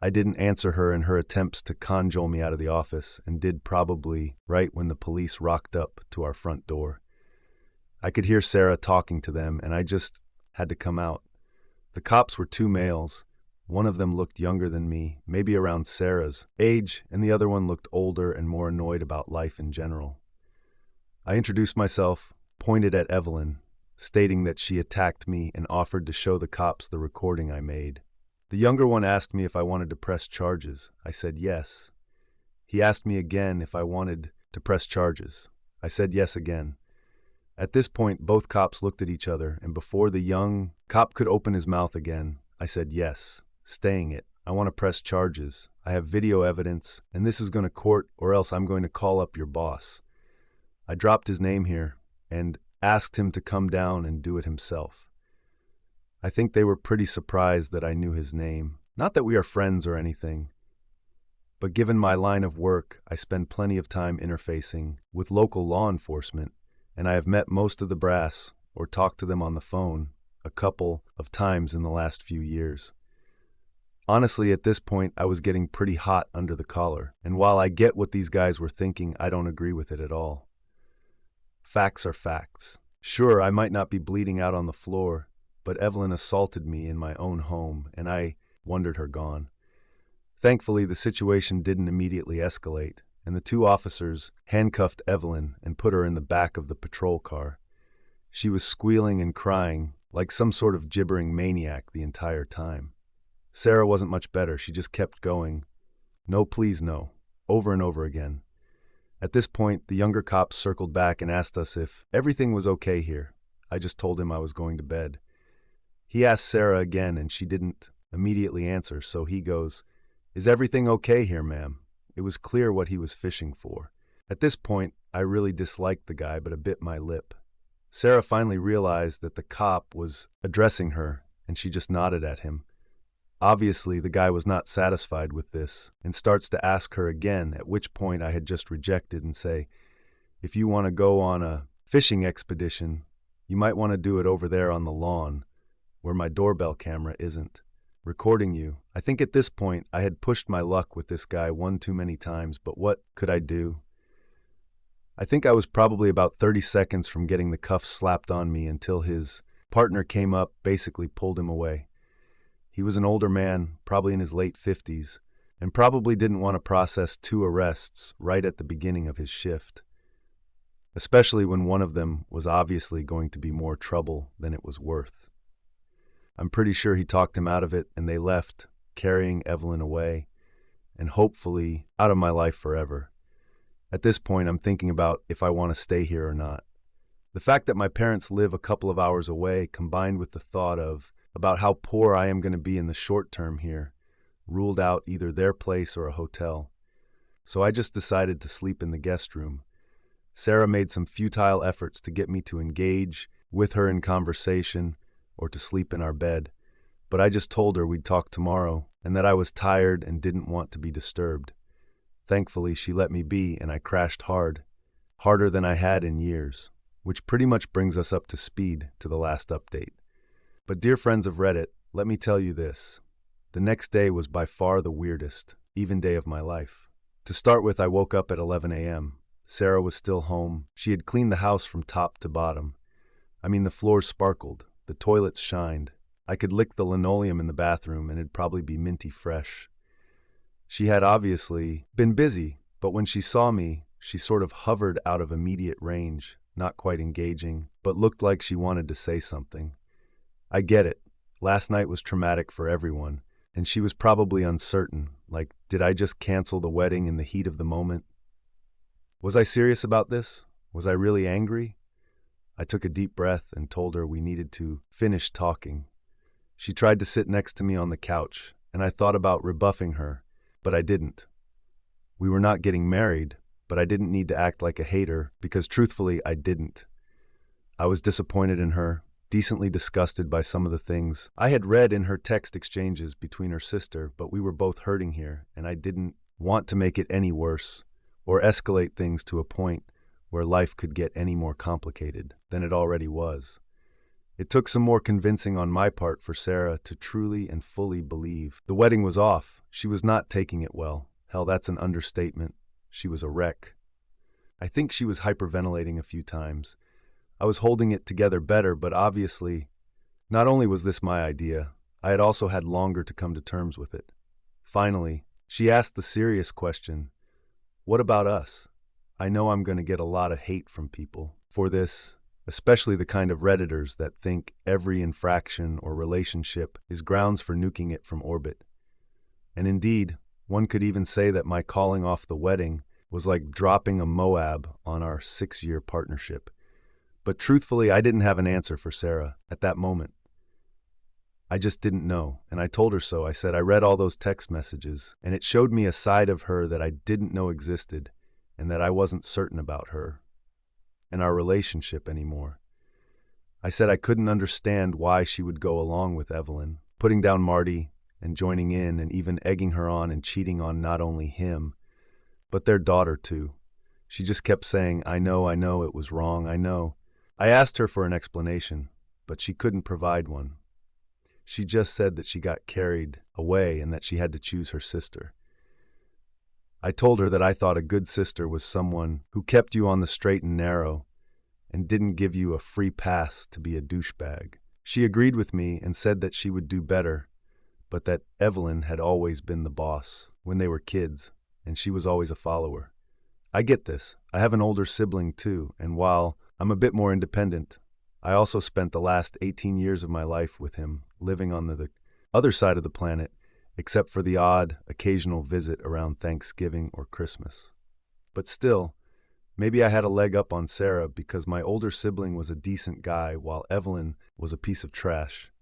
I didn't answer her in her attempts to cajole me out of the office and did probably right when the police rocked up to our front door. I could hear Sarah talking to them, and I just had to come out. The cops were two males. One of them looked younger than me, maybe around Sarah's age, and the other one looked older and more annoyed about life in general. I introduced myself, pointed at Evelyn, stating that she attacked me and offered to show the cops the recording I made. The younger one asked me if I wanted to press charges. I said yes. He asked me again if I wanted to press charges. I said yes again. At this point, both cops looked at each other, and before the young cop could open his mouth again, I said yes, staying it. I want to press charges. I have video evidence, and this is going to court, or else I'm going to call up your boss. I dropped his name here and asked him to come down and do it himself. I think they were pretty surprised that I knew his name. Not that we are friends or anything, but given my line of work, I spend plenty of time interfacing with local law enforcement, and I have met most of the brass or talked to them on the phone a couple of times in the last few years. Honestly, at this point, I was getting pretty hot under the collar, and while I get what these guys were thinking, I don't agree with it at all. Facts are facts. Sure, I might not be bleeding out on the floor, but Evelyn assaulted me in my own home, and I wanted her gone. Thankfully, the situation didn't immediately escalate, and the two officers handcuffed Evelyn and put her in the back of the patrol car. She was squealing and crying like some sort of gibbering maniac the entire time. Sarah wasn't much better. She just kept going, "No, please, no," over and over again. At this point, the younger cop circled back and asked us if everything was okay here. I just told him I was going to bed. He asked Sarah again, and she didn't immediately answer, so he goes, "Is everything okay here, ma'am?" It was clear what he was fishing for. At this point, I really disliked the guy, but I bit my lip. Sarah finally realized that the cop was addressing her, and she just nodded at him. Obviously, the guy was not satisfied with this and starts to ask her again, at which point I had just rejected and say, "If you want to go on a fishing expedition, you might want to do it over there on the lawn, where my doorbell camera isn't recording you." I think at this point, I had pushed my luck with this guy one too many times, but what could I do? I think I was probably about 30 seconds from getting the cuffs slapped on me until his partner came up, basically pulled him away. He was an older man, probably in his late 50s, and probably didn't want to process 2 arrests right at the beginning of his shift, especially when one of them was obviously going to be more trouble than it was worth. I'm pretty sure he talked him out of it, and they left, carrying Evelyn away, and hopefully out of my life forever. At this point, I'm thinking about if I want to stay here or not. The fact that my parents live a couple of hours away, combined with the thought about how poor I am going to be in the short term here, ruled out either their place or a hotel. So I just decided to sleep in the guest room. Sarah made some futile efforts to get me to engage with her in conversation or to sleep in our bed, but I just told her we'd talk tomorrow and that I was tired and didn't want to be disturbed. Thankfully, she let me be, and I crashed hard, harder than I had in years, which pretty much brings us up to speed to the last update. But dear friends of Reddit, let me tell you this. The next day was by far the weirdest, even day of my life. To start with, I woke up at 11 a.m. Sarah was still home. She had cleaned the house from top to bottom. I mean, the floors sparkled, the toilets shined. I could lick the linoleum in the bathroom and it'd probably be minty fresh. She had obviously been busy, but when she saw me, she sort of hovered out of immediate range, not quite engaging, but looked like she wanted to say something. I get it. Last night was traumatic for everyone, and she was probably uncertain, like, did I just cancel the wedding in the heat of the moment? Was I serious about this? Was I really angry? I took a deep breath and told her we needed to finish talking. She tried to sit next to me on the couch, and I thought about rebuffing her, but I didn't. We were not getting married, but I didn't need to act like a hater because truthfully, I didn't. I was disappointed in her, decently disgusted by some of the things I had read in her text exchanges between her sister, but we were both hurting here, and I didn't want to make it any worse or escalate things to a point where life could get any more complicated than it already was. It took some more convincing on my part for Sarah to truly and fully believe. The wedding was off. She was not taking it well. Hell, that's an understatement. She was a wreck. I think she was hyperventilating a few times. I was holding it together better, but obviously, not only was this my idea, I had also had longer to come to terms with it. Finally, she asked the serious question, what about us? I know I'm going to get a lot of hate from people for this, especially the kind of Redditors that think every infraction or relationship is grounds for nuking it from orbit. And indeed, one could even say that my calling off the wedding was like dropping a Moab on our 6-year partnership. But truthfully, I didn't have an answer for Sarah at that moment. I just didn't know, and I told her so. I said, I read all those text messages, and it showed me a side of her that I didn't know existed, and that I wasn't certain about her and our relationship anymore. I said I couldn't understand why she would go along with Evelyn, putting down Marty and joining in and even egging her on and cheating on not only him, but their daughter too. She just kept saying, I know, it was wrong, I know. I asked her for an explanation, but she couldn't provide one. She just said that she got carried away and that she had to choose her sister. I told her that I thought a good sister was someone who kept you on the straight and narrow and didn't give you a free pass to be a douchebag. She agreed with me and said that she would do better, but that Evelyn had always been the boss when they were kids, and she was always a follower. I get this. I have an older sibling too, and while I'm a bit more independent, I also spent the last 18 years of my life with him, living on the other side of the planet, except for the odd, occasional visit around Thanksgiving or Christmas. But still, maybe I had a leg up on Sarah because my older sibling was a decent guy while Evelyn was a piece of trash.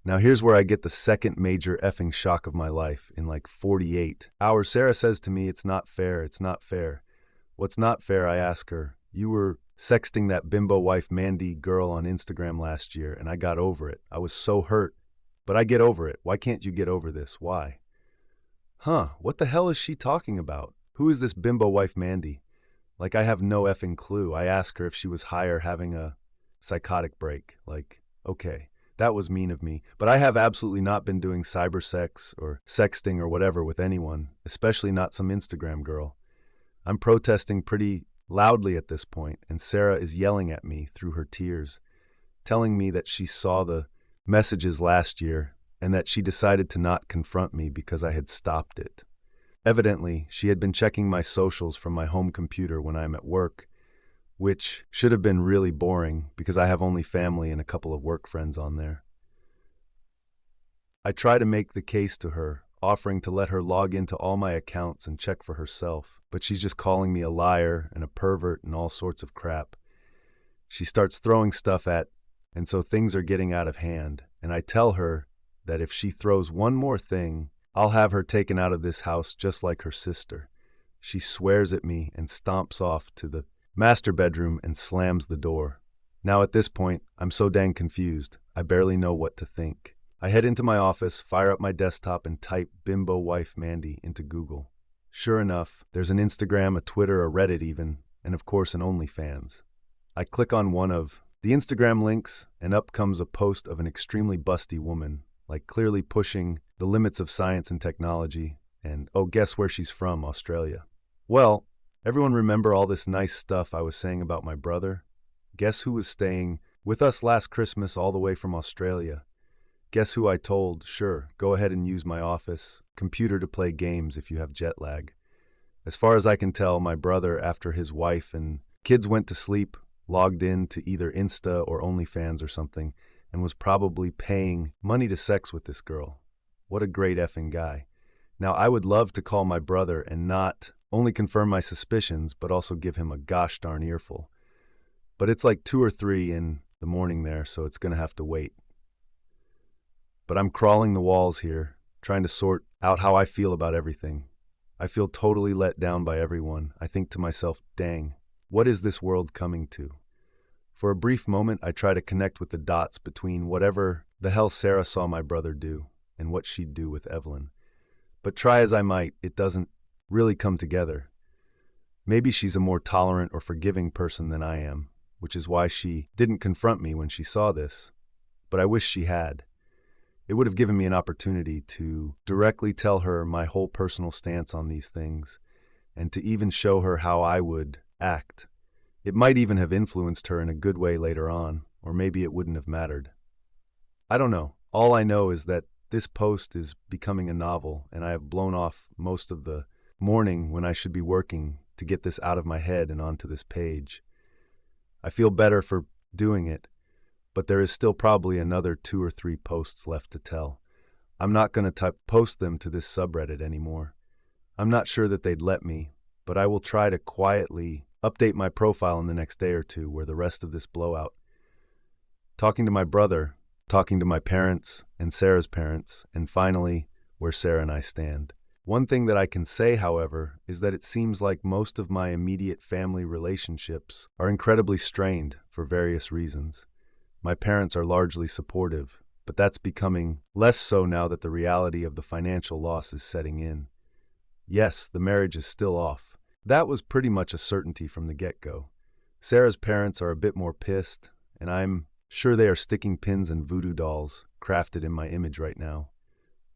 Now here's where I get the second major effing shock of my life in like 48 hours. Sarah says to me, it's not fair, it's not fair. What's not fair, I ask her. You were sexting that bimbo wife Mandy girl on Instagram last year, and I got over it. I was so hurt. But I get over it. Why can't you get over this? Why? What the hell is she talking about? Who is this bimbo wife Mandy? Like, I have no effing clue. I ask her if she was higher having a psychotic break. Like, okay, that was mean of me. But I have absolutely not been doing cybersex or sexting or whatever with anyone, especially not some Instagram girl. I'm protesting pretty loudly at this point, and Sarah is yelling at me through her tears, telling me that she saw the messages last year and that she decided to not confront me because I had stopped it. Evidently, she had been checking my socials from my home computer when I'm at work, which should have been really boring because I have only family and a couple of work friends on there. I try to make the case to her, offering to let her log into all my accounts and check for herself, but she's just calling me a liar and a pervert and all sorts of crap. She starts throwing stuff at, and so things are getting out of hand, and I tell her that if she throws one more thing, I'll have her taken out of this house just like her sister. She swears at me and stomps off to the master bedroom and slams the door. Now at this point, I'm so dang confused, I barely know what to think. I head into my office, fire up my desktop, and type bimbo wife Mandy into Google. Sure enough, there's an Instagram, a Twitter, a Reddit even, and of course an OnlyFans. I click on one of the Instagram links, and up comes a post of an extremely busty woman, like clearly pushing the limits of science and technology, and oh, guess where she's from, Australia. Well, everyone remember all this nice stuff I was saying about my brother? Guess who was staying With us last Christmas all the way from Australia. Guess who I told? Sure, go ahead and use my office computer to play games if you have jet lag. As far as I can tell, my brother, after his wife and kids went to sleep, logged in to either Insta or OnlyFans or something, and was probably paying money to sex with this girl. What a great effing guy. Now, I would love to call my brother and not only confirm my suspicions, but also give him a gosh darn earful. But it's like 2 or 3 in the morning there, so it's going to have to wait. But I'm crawling the walls here, trying to sort out how I feel about everything. I feel totally let down by everyone. I think to myself, dang, what is this world coming to? For a brief moment, I try to connect with the dots between whatever the hell Sarah saw my brother do and what she'd do with Evelyn. But try as I might, it doesn't really come together. Maybe she's a more tolerant or forgiving person than I am, which is why she didn't confront me when she saw this. But I wish she had. It would have given me an opportunity to directly tell her my whole personal stance on these things, and to even show her how I would act. It might even have influenced her in a good way later on, or maybe it wouldn't have mattered. I don't know. All I know is that this post is becoming a novel, and I have blown off most of the morning when I should be working to get this out of my head and onto this page. I feel better for doing it, but there is still probably another 2 or 3 posts left to tell. I'm not going to post them to this subreddit anymore. I'm not sure that they'd let me, but I will try to quietly update my profile in the next day or two where the rest of this blowout. Talking to my brother, talking to my parents and Sarah's parents, and finally, where Sarah and I stand. One thing that I can say, however, is that it seems like most of my immediate family relationships are incredibly strained for various reasons. My parents are largely supportive, but that's becoming less so now that the reality of the financial loss is setting in. Yes, the marriage is still off. That was pretty much a certainty from the get-go. Sarah's parents are a bit more pissed, and I'm sure they are sticking pins in voodoo dolls crafted in my image right now.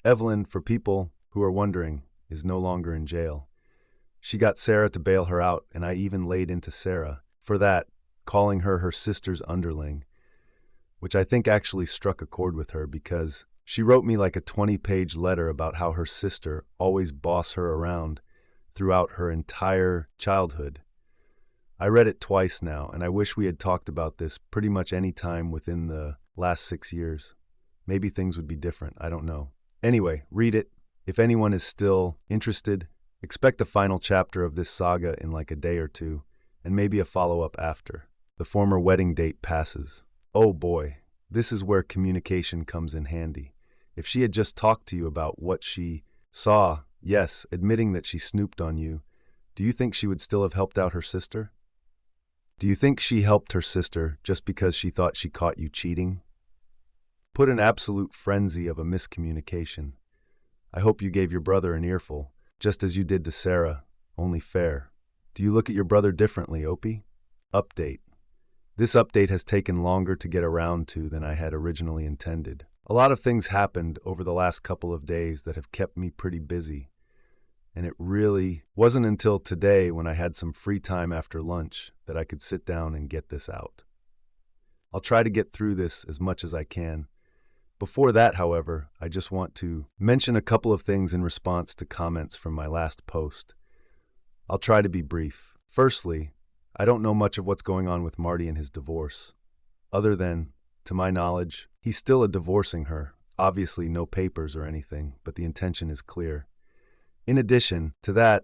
Evelyn, for people who are wondering, is no longer in jail. She got Sarah to bail her out, and I even laid into Sarah for that, calling her her sister's underling, which I think actually struck a chord with her because she wrote me like a 20-page letter about how her sister always bossed her around throughout her entire childhood. I read it twice now, and I wish we had talked about this pretty much any time within the last 6 years. Maybe things would be different, I don't know. Anyway, read it. If anyone is still interested, expect a final chapter of this saga in like a day or two, and maybe a follow-up after. The former wedding date passes. Oh boy, this is where communication comes in handy. If she had just talked to you about what she saw, yes, admitting that she snooped on you, do you think she would still have helped out her sister? Do you think she helped her sister just because she thought she caught you cheating? Put an absolute frenzy of a miscommunication. I hope you gave your brother an earful, just as you did to Sarah, only fair. Do you look at your brother differently, Opie? Update. This update has taken longer to get around to than I had originally intended. A lot of things happened over the last couple of days that have kept me pretty busy. And it really wasn't until today when I had some free time after lunch that I could sit down and get this out. I'll try to get through this as much as I can. Before that, however, I just want to mention a couple of things in response to comments from my last post. I'll try to be brief. Firstly, I don't know much of what's going on with Marty and his divorce. Other than, to my knowledge, he's still divorcing her. Obviously no papers or anything, but the intention is clear. In addition to that,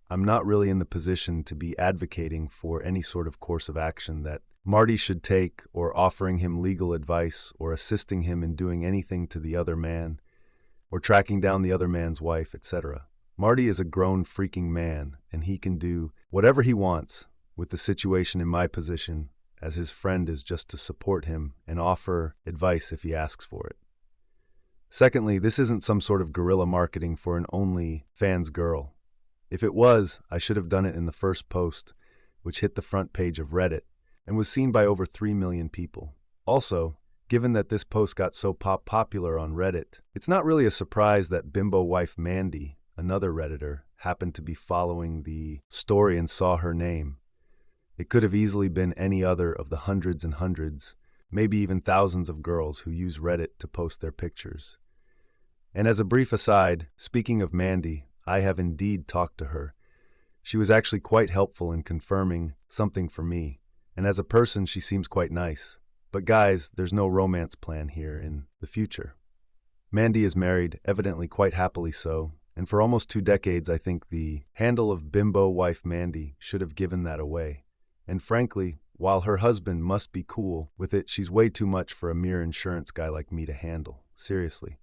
I'm not really in the position to be advocating for any sort of course of action that Marty should take, or offering him legal advice, or assisting him in doing anything to the other man, or tracking down the other man's wife, etc. Marty is a grown freaking man, and he can do whatever he wants with the situation in my position, as his friend is just to support him and offer advice if he asks for it. Secondly, this isn't some sort of guerrilla marketing for an OnlyFans girl. If it was, I should have done it in the first post, which hit the front page of Reddit, and was seen by over 3 million people. Also, given that this post got so popular on Reddit, it's not really a surprise that bimbo wife Mandy, another Redditor, happened to be following the story and saw her name. It could have easily been any other of the hundreds and hundreds maybe even thousands of girls who use Reddit to post their pictures. And as a brief aside, speaking of Mandy, I have indeed talked to her. She was actually quite helpful in confirming something for me, and as a person, she seems quite nice. But guys, there's no romance plan here in the future. Mandy is married, evidently quite happily so, and for almost 2 decades I think the handle of bimbo wife Mandy should have given that away. And frankly, while her husband must be cool with it, she's way too much for a mere insurance guy like me to handle. Seriously.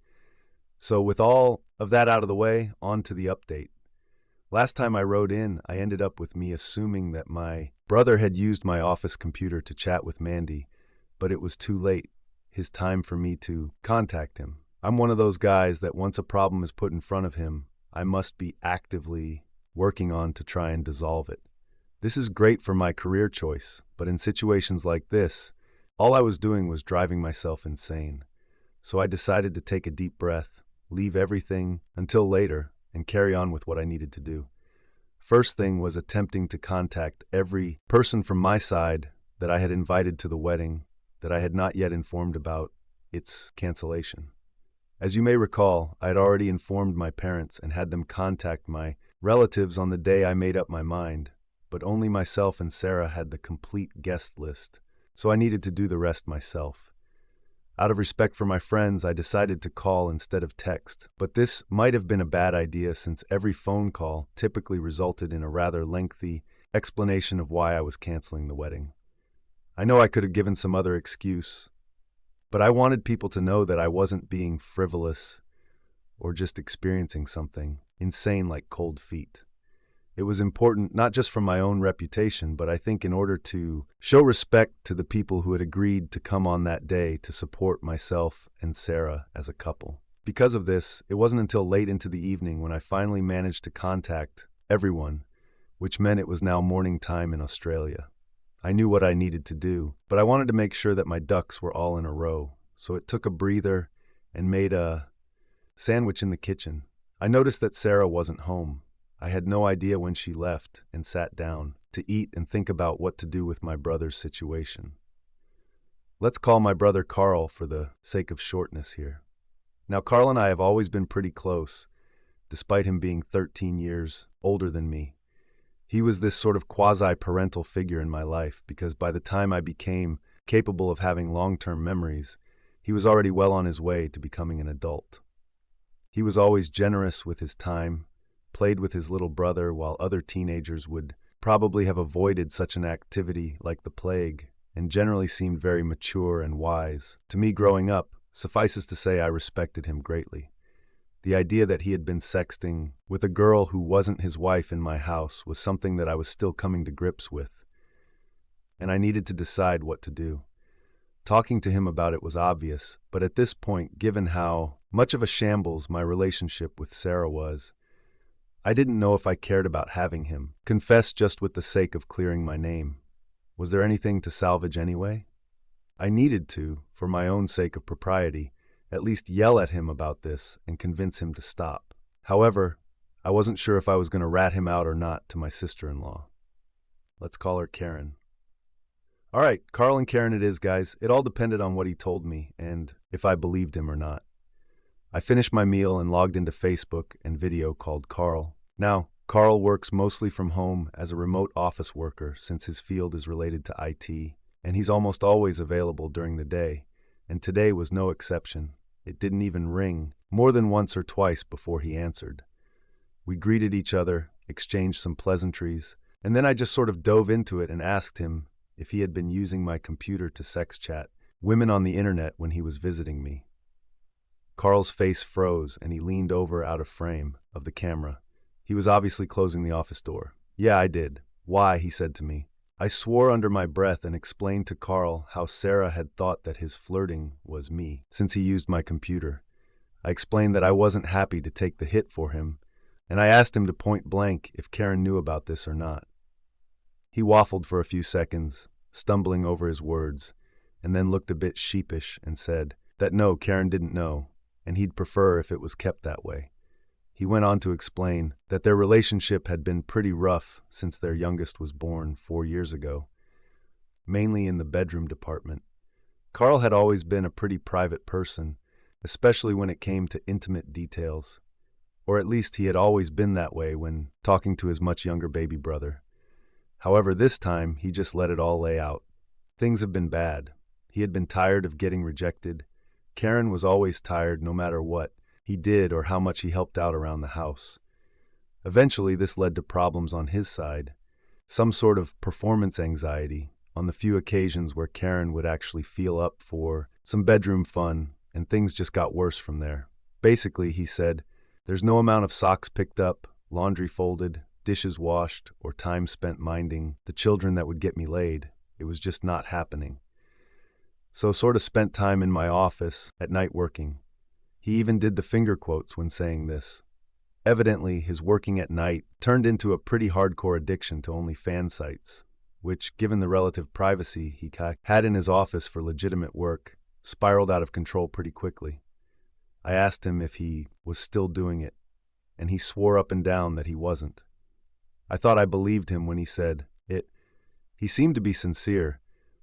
So with all of that out of the way, on to the update. Last time I wrote in, I ended up with me assuming that my brother had used my office computer to chat with Mandy, but it was too late. His time for me to contact him. I'm one of those guys that once a problem is put in front of him, I must be actively working on to try and dissolve it. This is great for my career choice, but in situations like this, all I was doing was driving myself insane. So I decided to take a deep breath, leave everything until later, and carry on with what I needed to do. First thing was attempting to contact every person from my side that I had invited to the wedding that I had not yet informed about its cancellation. As you may recall, I had already informed my parents and had them contact my relatives on the day I made up my mind, but only myself and Sarah had the complete guest list, so I needed to do the rest myself. Out of respect for my friends, I decided to call instead of text, but this might have been a bad idea since every phone call typically resulted in a rather lengthy explanation of why I was canceling the wedding. I know I could have given some other excuse, but I wanted people to know that I wasn't being frivolous or just experiencing something insane like cold feet. It was important not just for my own reputation, but I think in order to show respect to the people who had agreed to come on that day to support myself and Sarah as a couple. Because of this, it wasn't until late into the evening when I finally managed to contact everyone, which meant it was now morning time in Australia. I knew what I needed to do, but I wanted to make sure that my ducks were all in a row, so it took a breather and made a sandwich in the kitchen. I noticed that Sarah wasn't home. I had no idea when she left and sat down to eat and think about what to do with my brother's situation. Let's call my brother Carl for the sake of shortness here. Now, Carl and I have always been pretty close, despite him being 13 years older than me. He was this sort of quasi-parental figure in my life because by the time I became capable of having long-term memories, he was already well on his way to becoming an adult. He was always generous with his time, played with his little brother while other teenagers would probably have avoided such an activity like the plague, and generally seemed very mature and wise. To me growing up, suffices to say I respected him greatly. The idea that he had been sexting with a girl who wasn't his wife in my house was something that I was still coming to grips with, and I needed to decide what to do. Talking to him about it was obvious, but at this point, given how much of a shambles my relationship with Sarah was, I didn't know if I cared about having him confess just with the sake of clearing my name. Was there anything to salvage anyway? I needed to, for my own sake of propriety, at least yell at him about this and convince him to stop. However, I wasn't sure if I was going to rat him out or not to my sister-in-law. Let's call her Karen. All right, Carl and Karen it is, guys. It all depended on what he told me and if I believed him or not. I finished my meal and logged into Facebook and video called Carl. Now, Carl works mostly from home as a remote office worker since his field is related to IT, and he's almost always available during the day, and today was no exception. It didn't even ring more than once or twice before he answered. We greeted each other, exchanged some pleasantries, and then I just sort of dove into it and asked him if he had been using my computer to sex chat women on the internet when he was visiting me. Carl's face froze and he leaned over out of frame of the camera. He was obviously closing the office door. Yeah, I did. Why, he said to me. I swore under my breath and explained to Carl how Sarah had thought that his flirting was me, since he used my computer. I explained that I wasn't happy to take the hit for him, and I asked him to point blank if Karen knew about this or not. He waffled for a few seconds, stumbling over his words, and then looked a bit sheepish and said that no, Karen didn't know, and he'd prefer if it was kept that way. He went on to explain that their relationship had been pretty rough since their youngest was born 4 years ago, mainly in the bedroom department. Carl had always been a pretty private person, especially when it came to intimate details. Or at least he had always been that way when talking to his much younger baby brother. However, this time, he just let it all lay out. Things have been bad. He had been tired of getting rejected. Karen was always tired no matter what he did or how much he helped out around the house. Eventually, this led to problems on his side, some sort of performance anxiety on the few occasions where Karen would actually feel up for some bedroom fun, and things just got worse from there. Basically, he said, there's no amount of socks picked up, laundry folded, dishes washed, or time spent minding the children that would get me laid. It was just not happening. So sort of spent time in my office at night working. He even did the finger quotes when saying this. Evidently, his working at night turned into a pretty hardcore addiction to only fan sites, which, given the relative privacy he had in his office for legitimate work, spiraled out of control pretty quickly. I asked him if he was still doing it, and he swore up and down that he wasn't. I thought I believed him when he said it. He seemed to be sincere,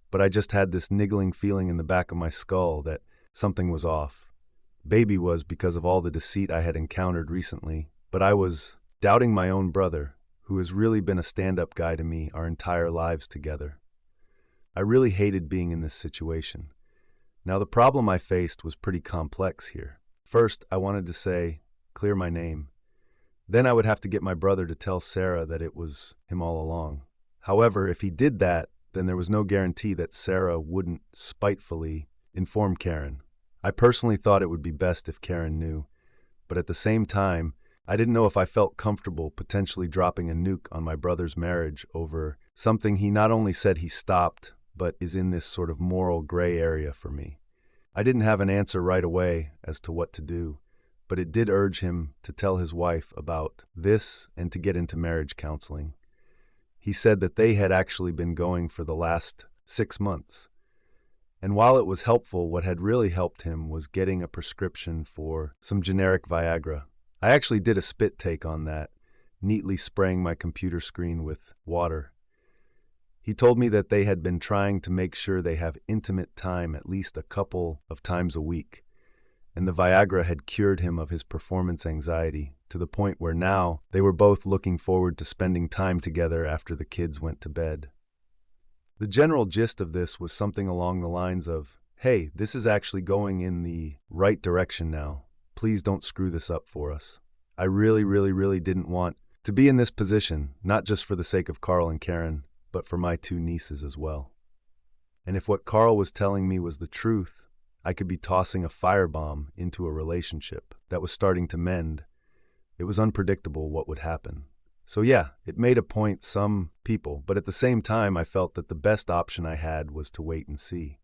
but I just had this niggling feeling in the back of my skull that something was off. Baby was because of all the deceit I had encountered recently, but I was doubting my own brother, who has really been a stand-up guy to me our entire lives together. I really hated being in this situation. Now, the problem I faced was pretty complex here. First, I wanted to say, clear my name. Then I would have to get my brother to tell Sarah that it was him all along. However, if he did that, then there was no guarantee that Sarah wouldn't spitefully inform Karen. I personally thought it would be best if Karen knew, but at the same time, I didn't know if I felt comfortable potentially dropping a nuke on my brother's marriage over something he not only said he stopped, but is in this sort of moral gray area for me. I didn't have an answer right away as to what to do, but it did urge him to tell his wife about this and to get into marriage counseling. He said that they had actually been going for the last 6 months. And while it was helpful, what had really helped him was getting a prescription for some generic Viagra. I actually did a spit take on that, neatly spraying my computer screen with water. He told me that they had been trying to make sure they have intimate time at least a couple of times a week, and the Viagra had cured him of his performance anxiety to the point where now they were both looking forward to spending time together after the kids went to bed. The general gist of this was something along the lines of, hey, this is actually going in the right direction now. Please don't screw this up for us. I really didn't want to be in this position, not just for the sake of Carl and Karen, but for my 2 nieces as well. And if what Carl was telling me was the truth, I could be tossing a firebomb into a relationship that was starting to mend. It was unpredictable what would happen. So yeah, it made a point some people, but at the same time I felt that the best option I had was to wait and see.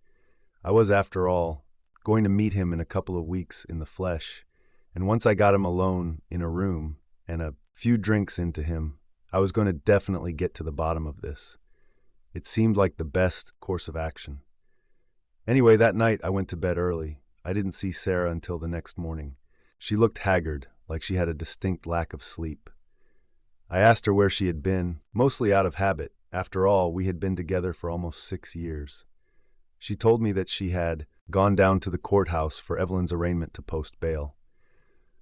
I was, after all, going to meet him in a couple of weeks in the flesh, and once I got him alone in a room and a few drinks into him, I was going to definitely get to the bottom of this. It seemed like the best course of action. Anyway, that night I went to bed early. I didn't see Sarah until the next morning. She looked haggard, like she had a distinct lack of sleep. I asked her where she had been, mostly out of habit. After all, we had been together for almost 6 years. She told me that she had gone down to the courthouse for Evelyn's arraignment to post bail.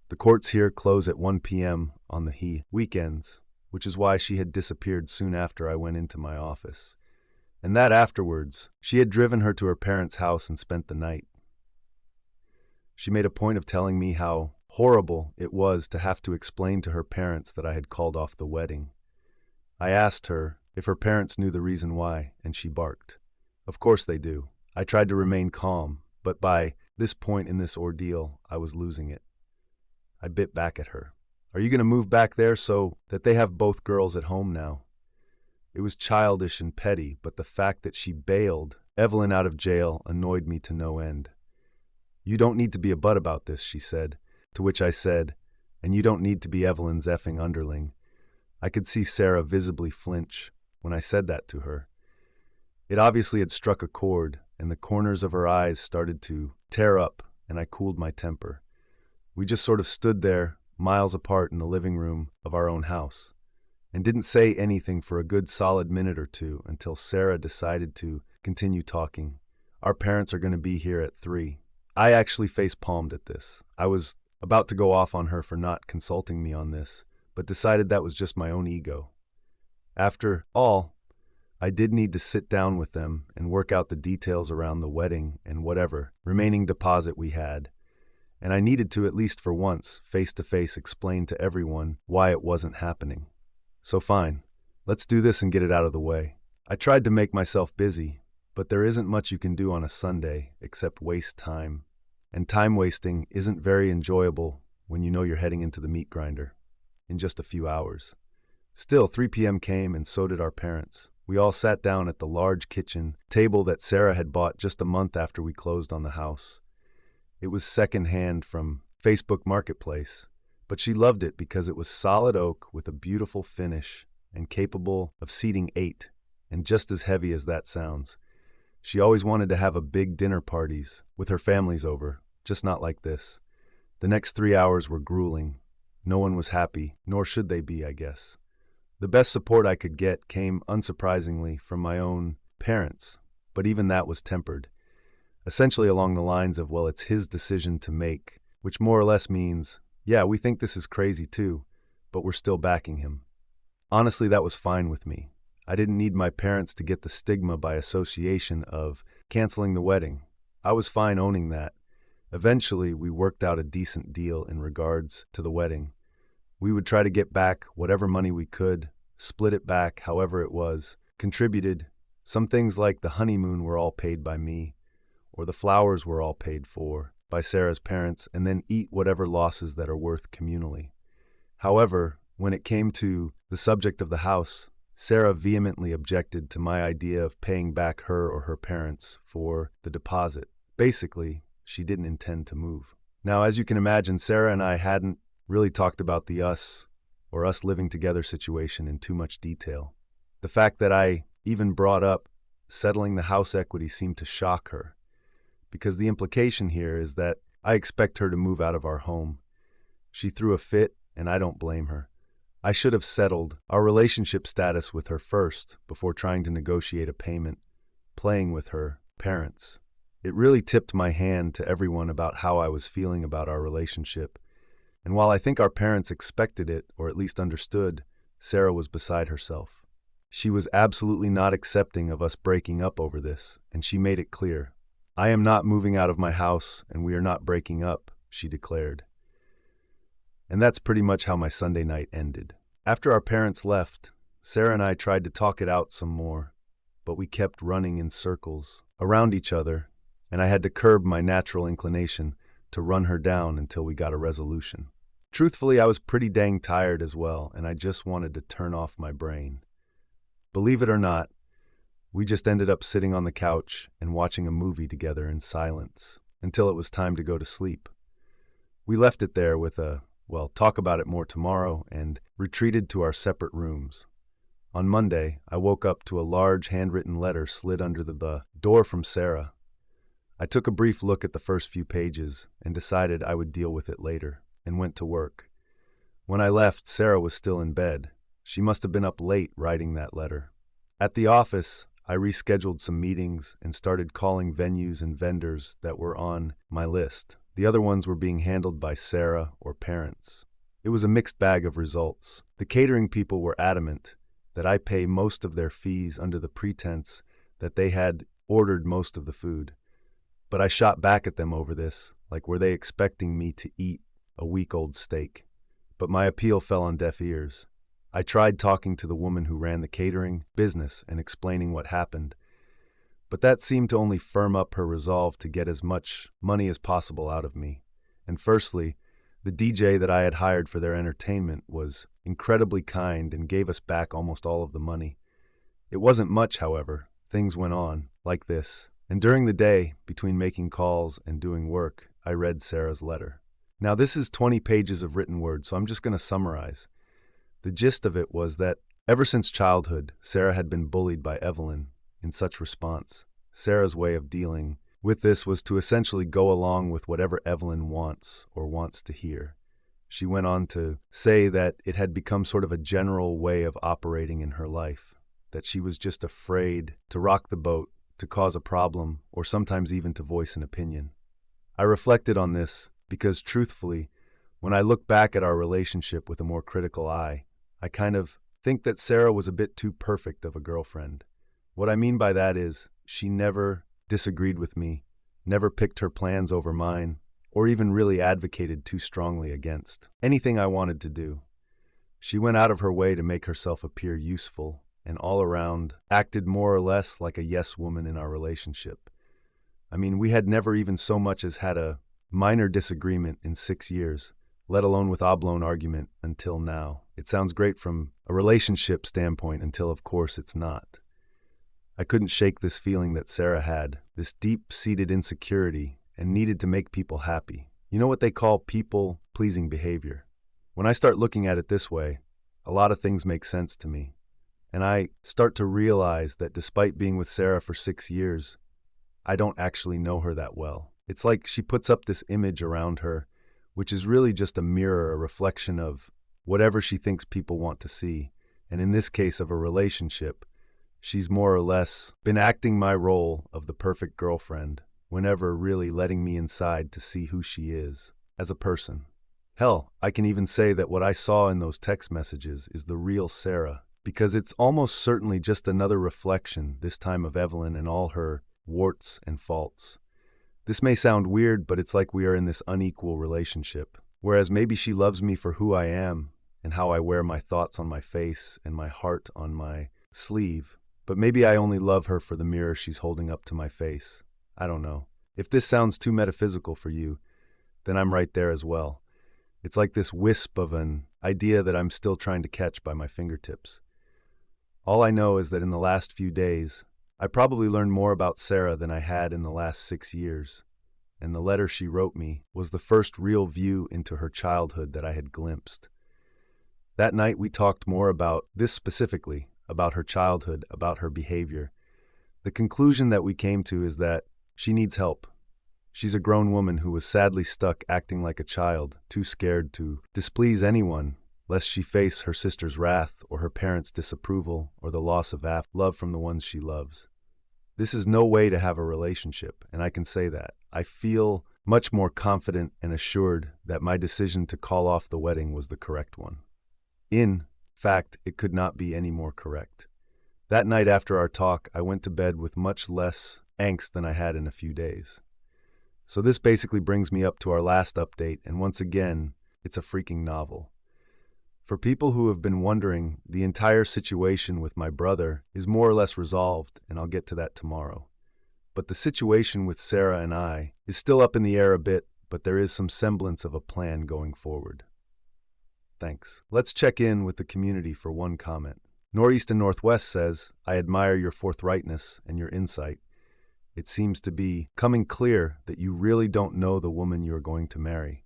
The courts here close at 1 p.m. on the weekends, which is why she had disappeared soon after I went into my office. And that afterwards, she had driven her to her parents' house and spent the night. She made a point of telling me how horrible it was to have to explain to her parents that I had called off the wedding. I asked her if her parents knew the reason why, and she barked. Of course they do. I tried to remain calm, but by this point in this ordeal, I was losing it. I bit back at her. Are you going to move back there so that they have both girls at home now? It was childish and petty, but the fact that she bailed Evelyn out of jail annoyed me to no end. You don't need to be a butt about this, she said, to which I said, and you don't need to be Evelyn's effing underling. I could see Sarah visibly flinch when I said that to her. It obviously had struck a chord, and the corners of her eyes started to tear up, and I cooled my temper. We just sort of stood there, miles apart in the living room of our own house, and didn't say anything for a good solid minute or two until Sarah decided to continue talking, our parents are going to be here at 3. I actually face-palmed at this. I was about to go off on her for not consulting me on this, but decided that was just my own ego. After all, I did need to sit down with them and work out the details around the wedding and whatever remaining deposit we had, and I needed to, at least for once, face-to-face explain to everyone why it wasn't happening. So fine, let's do this and get it out of the way. I tried to make myself busy, but there isn't much you can do on a Sunday except waste time. And time wasting isn't very enjoyable when you know you're heading into the meat grinder in just a few hours. Still, 3 p.m. came and so did our parents. We all sat down at the large kitchen table that Sarah had bought just a month after we closed on the house. It was secondhand from Facebook Marketplace, but she loved it because it was solid oak with a beautiful finish and capable of seating 8, and just as heavy as that sounds. She always wanted to have a big dinner parties with her families over, just not like this. The next 3 hours were grueling. No one was happy, nor should they be, I guess. The best support I could get came, unsurprisingly, from my own parents, but even that was tempered. Essentially along the lines of, well, it's his decision to make, which more or less means, yeah, we think this is crazy too, but we're still backing him. Honestly, that was fine with me. I didn't need my parents to get the stigma by association of canceling the wedding. I was fine owning that. Eventually, we worked out a decent deal in regards to the wedding. We would try to get back whatever money we could, split it back however it was, contributed. Some things like the honeymoon were all paid by me, or the flowers were all paid for by Sarah's parents, and then eat whatever losses that are worth communally. However, when it came to the subject of the house, Sarah vehemently objected to my idea of paying back her or her parents for the deposit. Basically, she didn't intend to move. Now, as you can imagine, Sarah and I hadn't really talked about the us living together situation in too much detail. The fact that I even brought up settling the house equity seemed to shock her, because the implication here is that I expect her to move out of our home. She threw a fit, and I don't blame her. I should have settled our relationship status with her first before trying to negotiate a payment, playing with her parents. It really tipped my hand to everyone about how I was feeling about our relationship. And while I think our parents expected it, or at least understood, Sarah was beside herself. She was absolutely not accepting of us breaking up over this, and she made it clear. I am not moving out of my house, and we are not breaking up, she declared. And that's pretty much how my Sunday night ended. After our parents left, Sarah and I tried to talk it out some more, but we kept running in circles around each other, and I had to curb my natural inclination to run her down until we got a resolution. Truthfully, I was pretty dang tired as well, and I just wanted to turn off my brain. Believe it or not, we just ended up sitting on the couch and watching a movie together in silence until it was time to go to sleep. We left it there with a, well, talk about it more tomorrow, and retreated to our separate rooms. On Monday, I woke up to a large handwritten letter slid under the door from Sarah. I took a brief look at the first few pages and decided I would deal with it later, and went to work. When I left, Sarah was still in bed. She must have been up late writing that letter. At the office, I rescheduled some meetings and started calling venues and vendors that were on my list. The other ones were being handled by Sarah or parents. It was a mixed bag of results. The catering people were adamant that I pay most of their fees under the pretense that they had ordered most of the food. But I shot back at them over this, like were they expecting me to eat a week-old steak? But my appeal fell on deaf ears. I tried talking to the woman who ran the catering business and explaining what happened, but that seemed to only firm up her resolve to get as much money as possible out of me. And firstly, the DJ that I had hired for their entertainment was incredibly kind and gave us back almost all of the money. It wasn't much, however. Things went on like this. And during the day, between making calls and doing work, I read Sarah's letter. Now, this is 20 pages of written words, so I'm just going to summarize. The gist of it was that ever since childhood, Sarah had been bullied by Evelyn in such response. Sarah's way of dealing with this was to essentially go along with whatever Evelyn wants or wants to hear. She went on to say that it had become sort of a general way of operating in her life, that she was just afraid to rock the boat to cause a problem, or sometimes even to voice an opinion. I reflected on this because, truthfully, when I look back at our relationship with a more critical eye, I kind of think that Sarah was a bit too perfect of a girlfriend. What I mean by that is, she never disagreed with me, never picked her plans over mine, or even really advocated too strongly against anything I wanted to do. She went out of her way to make herself appear useful, and all around acted more or less like a yes woman in our relationship. I mean, we had never even so much as had a minor disagreement in 6 years, let alone with oblong argument until now. It sounds great from a relationship standpoint until, of course, it's not. I couldn't shake this feeling that Sarah had, this deep-seated insecurity, and needed to make people happy. You know what they call people-pleasing behavior? When I start looking at it this way, a lot of things make sense to me. And I start to realize that despite being with Sarah for 6 years, I don't actually know her that well. It's like she puts up this image around her, which is really just a mirror, a reflection of whatever she thinks people want to see. And in this case of a relationship, she's more or less been acting my role of the perfect girlfriend, whenever really letting me inside to see who she is as a person. Hell, I can even say that what I saw in those text messages is the real Sarah, because it's almost certainly just another reflection, this time of Evelyn and all her warts and faults. This may sound weird, but it's like we are in this unequal relationship, whereas maybe she loves me for who I am and how I wear my thoughts on my face and my heart on my sleeve, but maybe I only love her for the mirror she's holding up to my face. I don't know. If this sounds too metaphysical for you, then I'm right there as well. It's like this wisp of an idea that I'm still trying to catch by my fingertips. All I know is that in the last few days, I probably learned more about Sarah than I had in the last 6 years, and the letter she wrote me was the first real view into her childhood that I had glimpsed. That night we talked more about this specifically, about her childhood, about her behavior. The conclusion that we came to is that she needs help. She's a grown woman who was sadly stuck acting like a child, too scared to displease anyone, lest she face her sister's wrath or her parents' disapproval or the loss of love from the ones she loves. This is no way to have a relationship, and I can say that. I feel much more confident and assured that my decision to call off the wedding was the correct one. In fact, it could not be any more correct. That night after our talk, I went to bed with much less angst than I had in a few days. So this basically brings me up to our last update, and once again, it's a freaking novel. For people who have been wondering, the entire situation with my brother is more or less resolved, and I'll get to that tomorrow. But the situation with Sarah and I is still up in the air a bit, but there is some semblance of a plan going forward. Thanks. Let's check in with the community for one comment. Northeast and Northwest says, I admire your forthrightness and your insight. It seems to be coming clear that you really don't know the woman you are going to marry.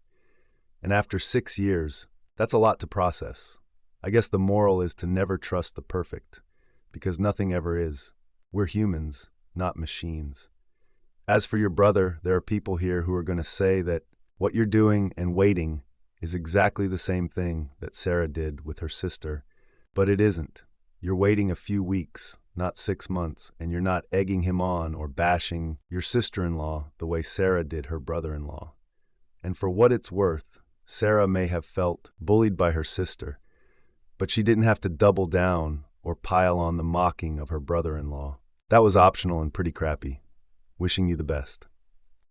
And after 6 years, that's a lot to process. I guess the moral is to never trust the perfect, because nothing ever is. We're humans, not machines. As for your brother, there are people here who are going to say that what you're doing and waiting is exactly the same thing that Sarah did with her sister, but it isn't. You're waiting a few weeks, not 6 months, and you're not egging him on or bashing your sister-in-law the way Sarah did her brother-in-law. And for what it's worth, Sarah may have felt bullied by her sister, but she didn't have to double down or pile on the mocking of her brother-in-law. That was optional and pretty crappy. Wishing you the best.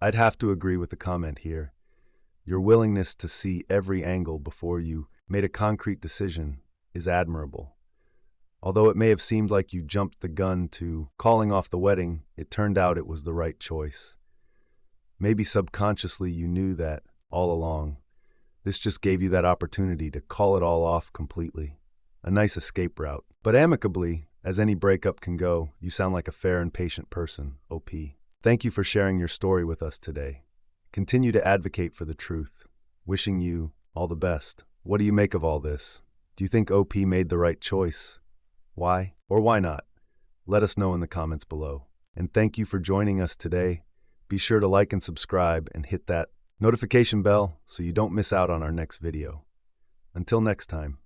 I'd have to agree with the comment here. Your willingness to see every angle before you made a concrete decision is admirable. Although it may have seemed like you jumped the gun to calling off the wedding, it turned out it was the right choice. Maybe subconsciously you knew that all along. This just gave you that opportunity to call it all off completely. A nice escape route. But amicably, as any breakup can go, you sound like a fair and patient person, OP. Thank you for sharing your story with us today. Continue to advocate for the truth. Wishing you all the best. What do you make of all this? Do you think OP made the right choice? Why or why not? Let us know in the comments below. And thank you for joining us today. Be sure to like and subscribe and hit that notification bell so you don't miss out on our next video. Until next time.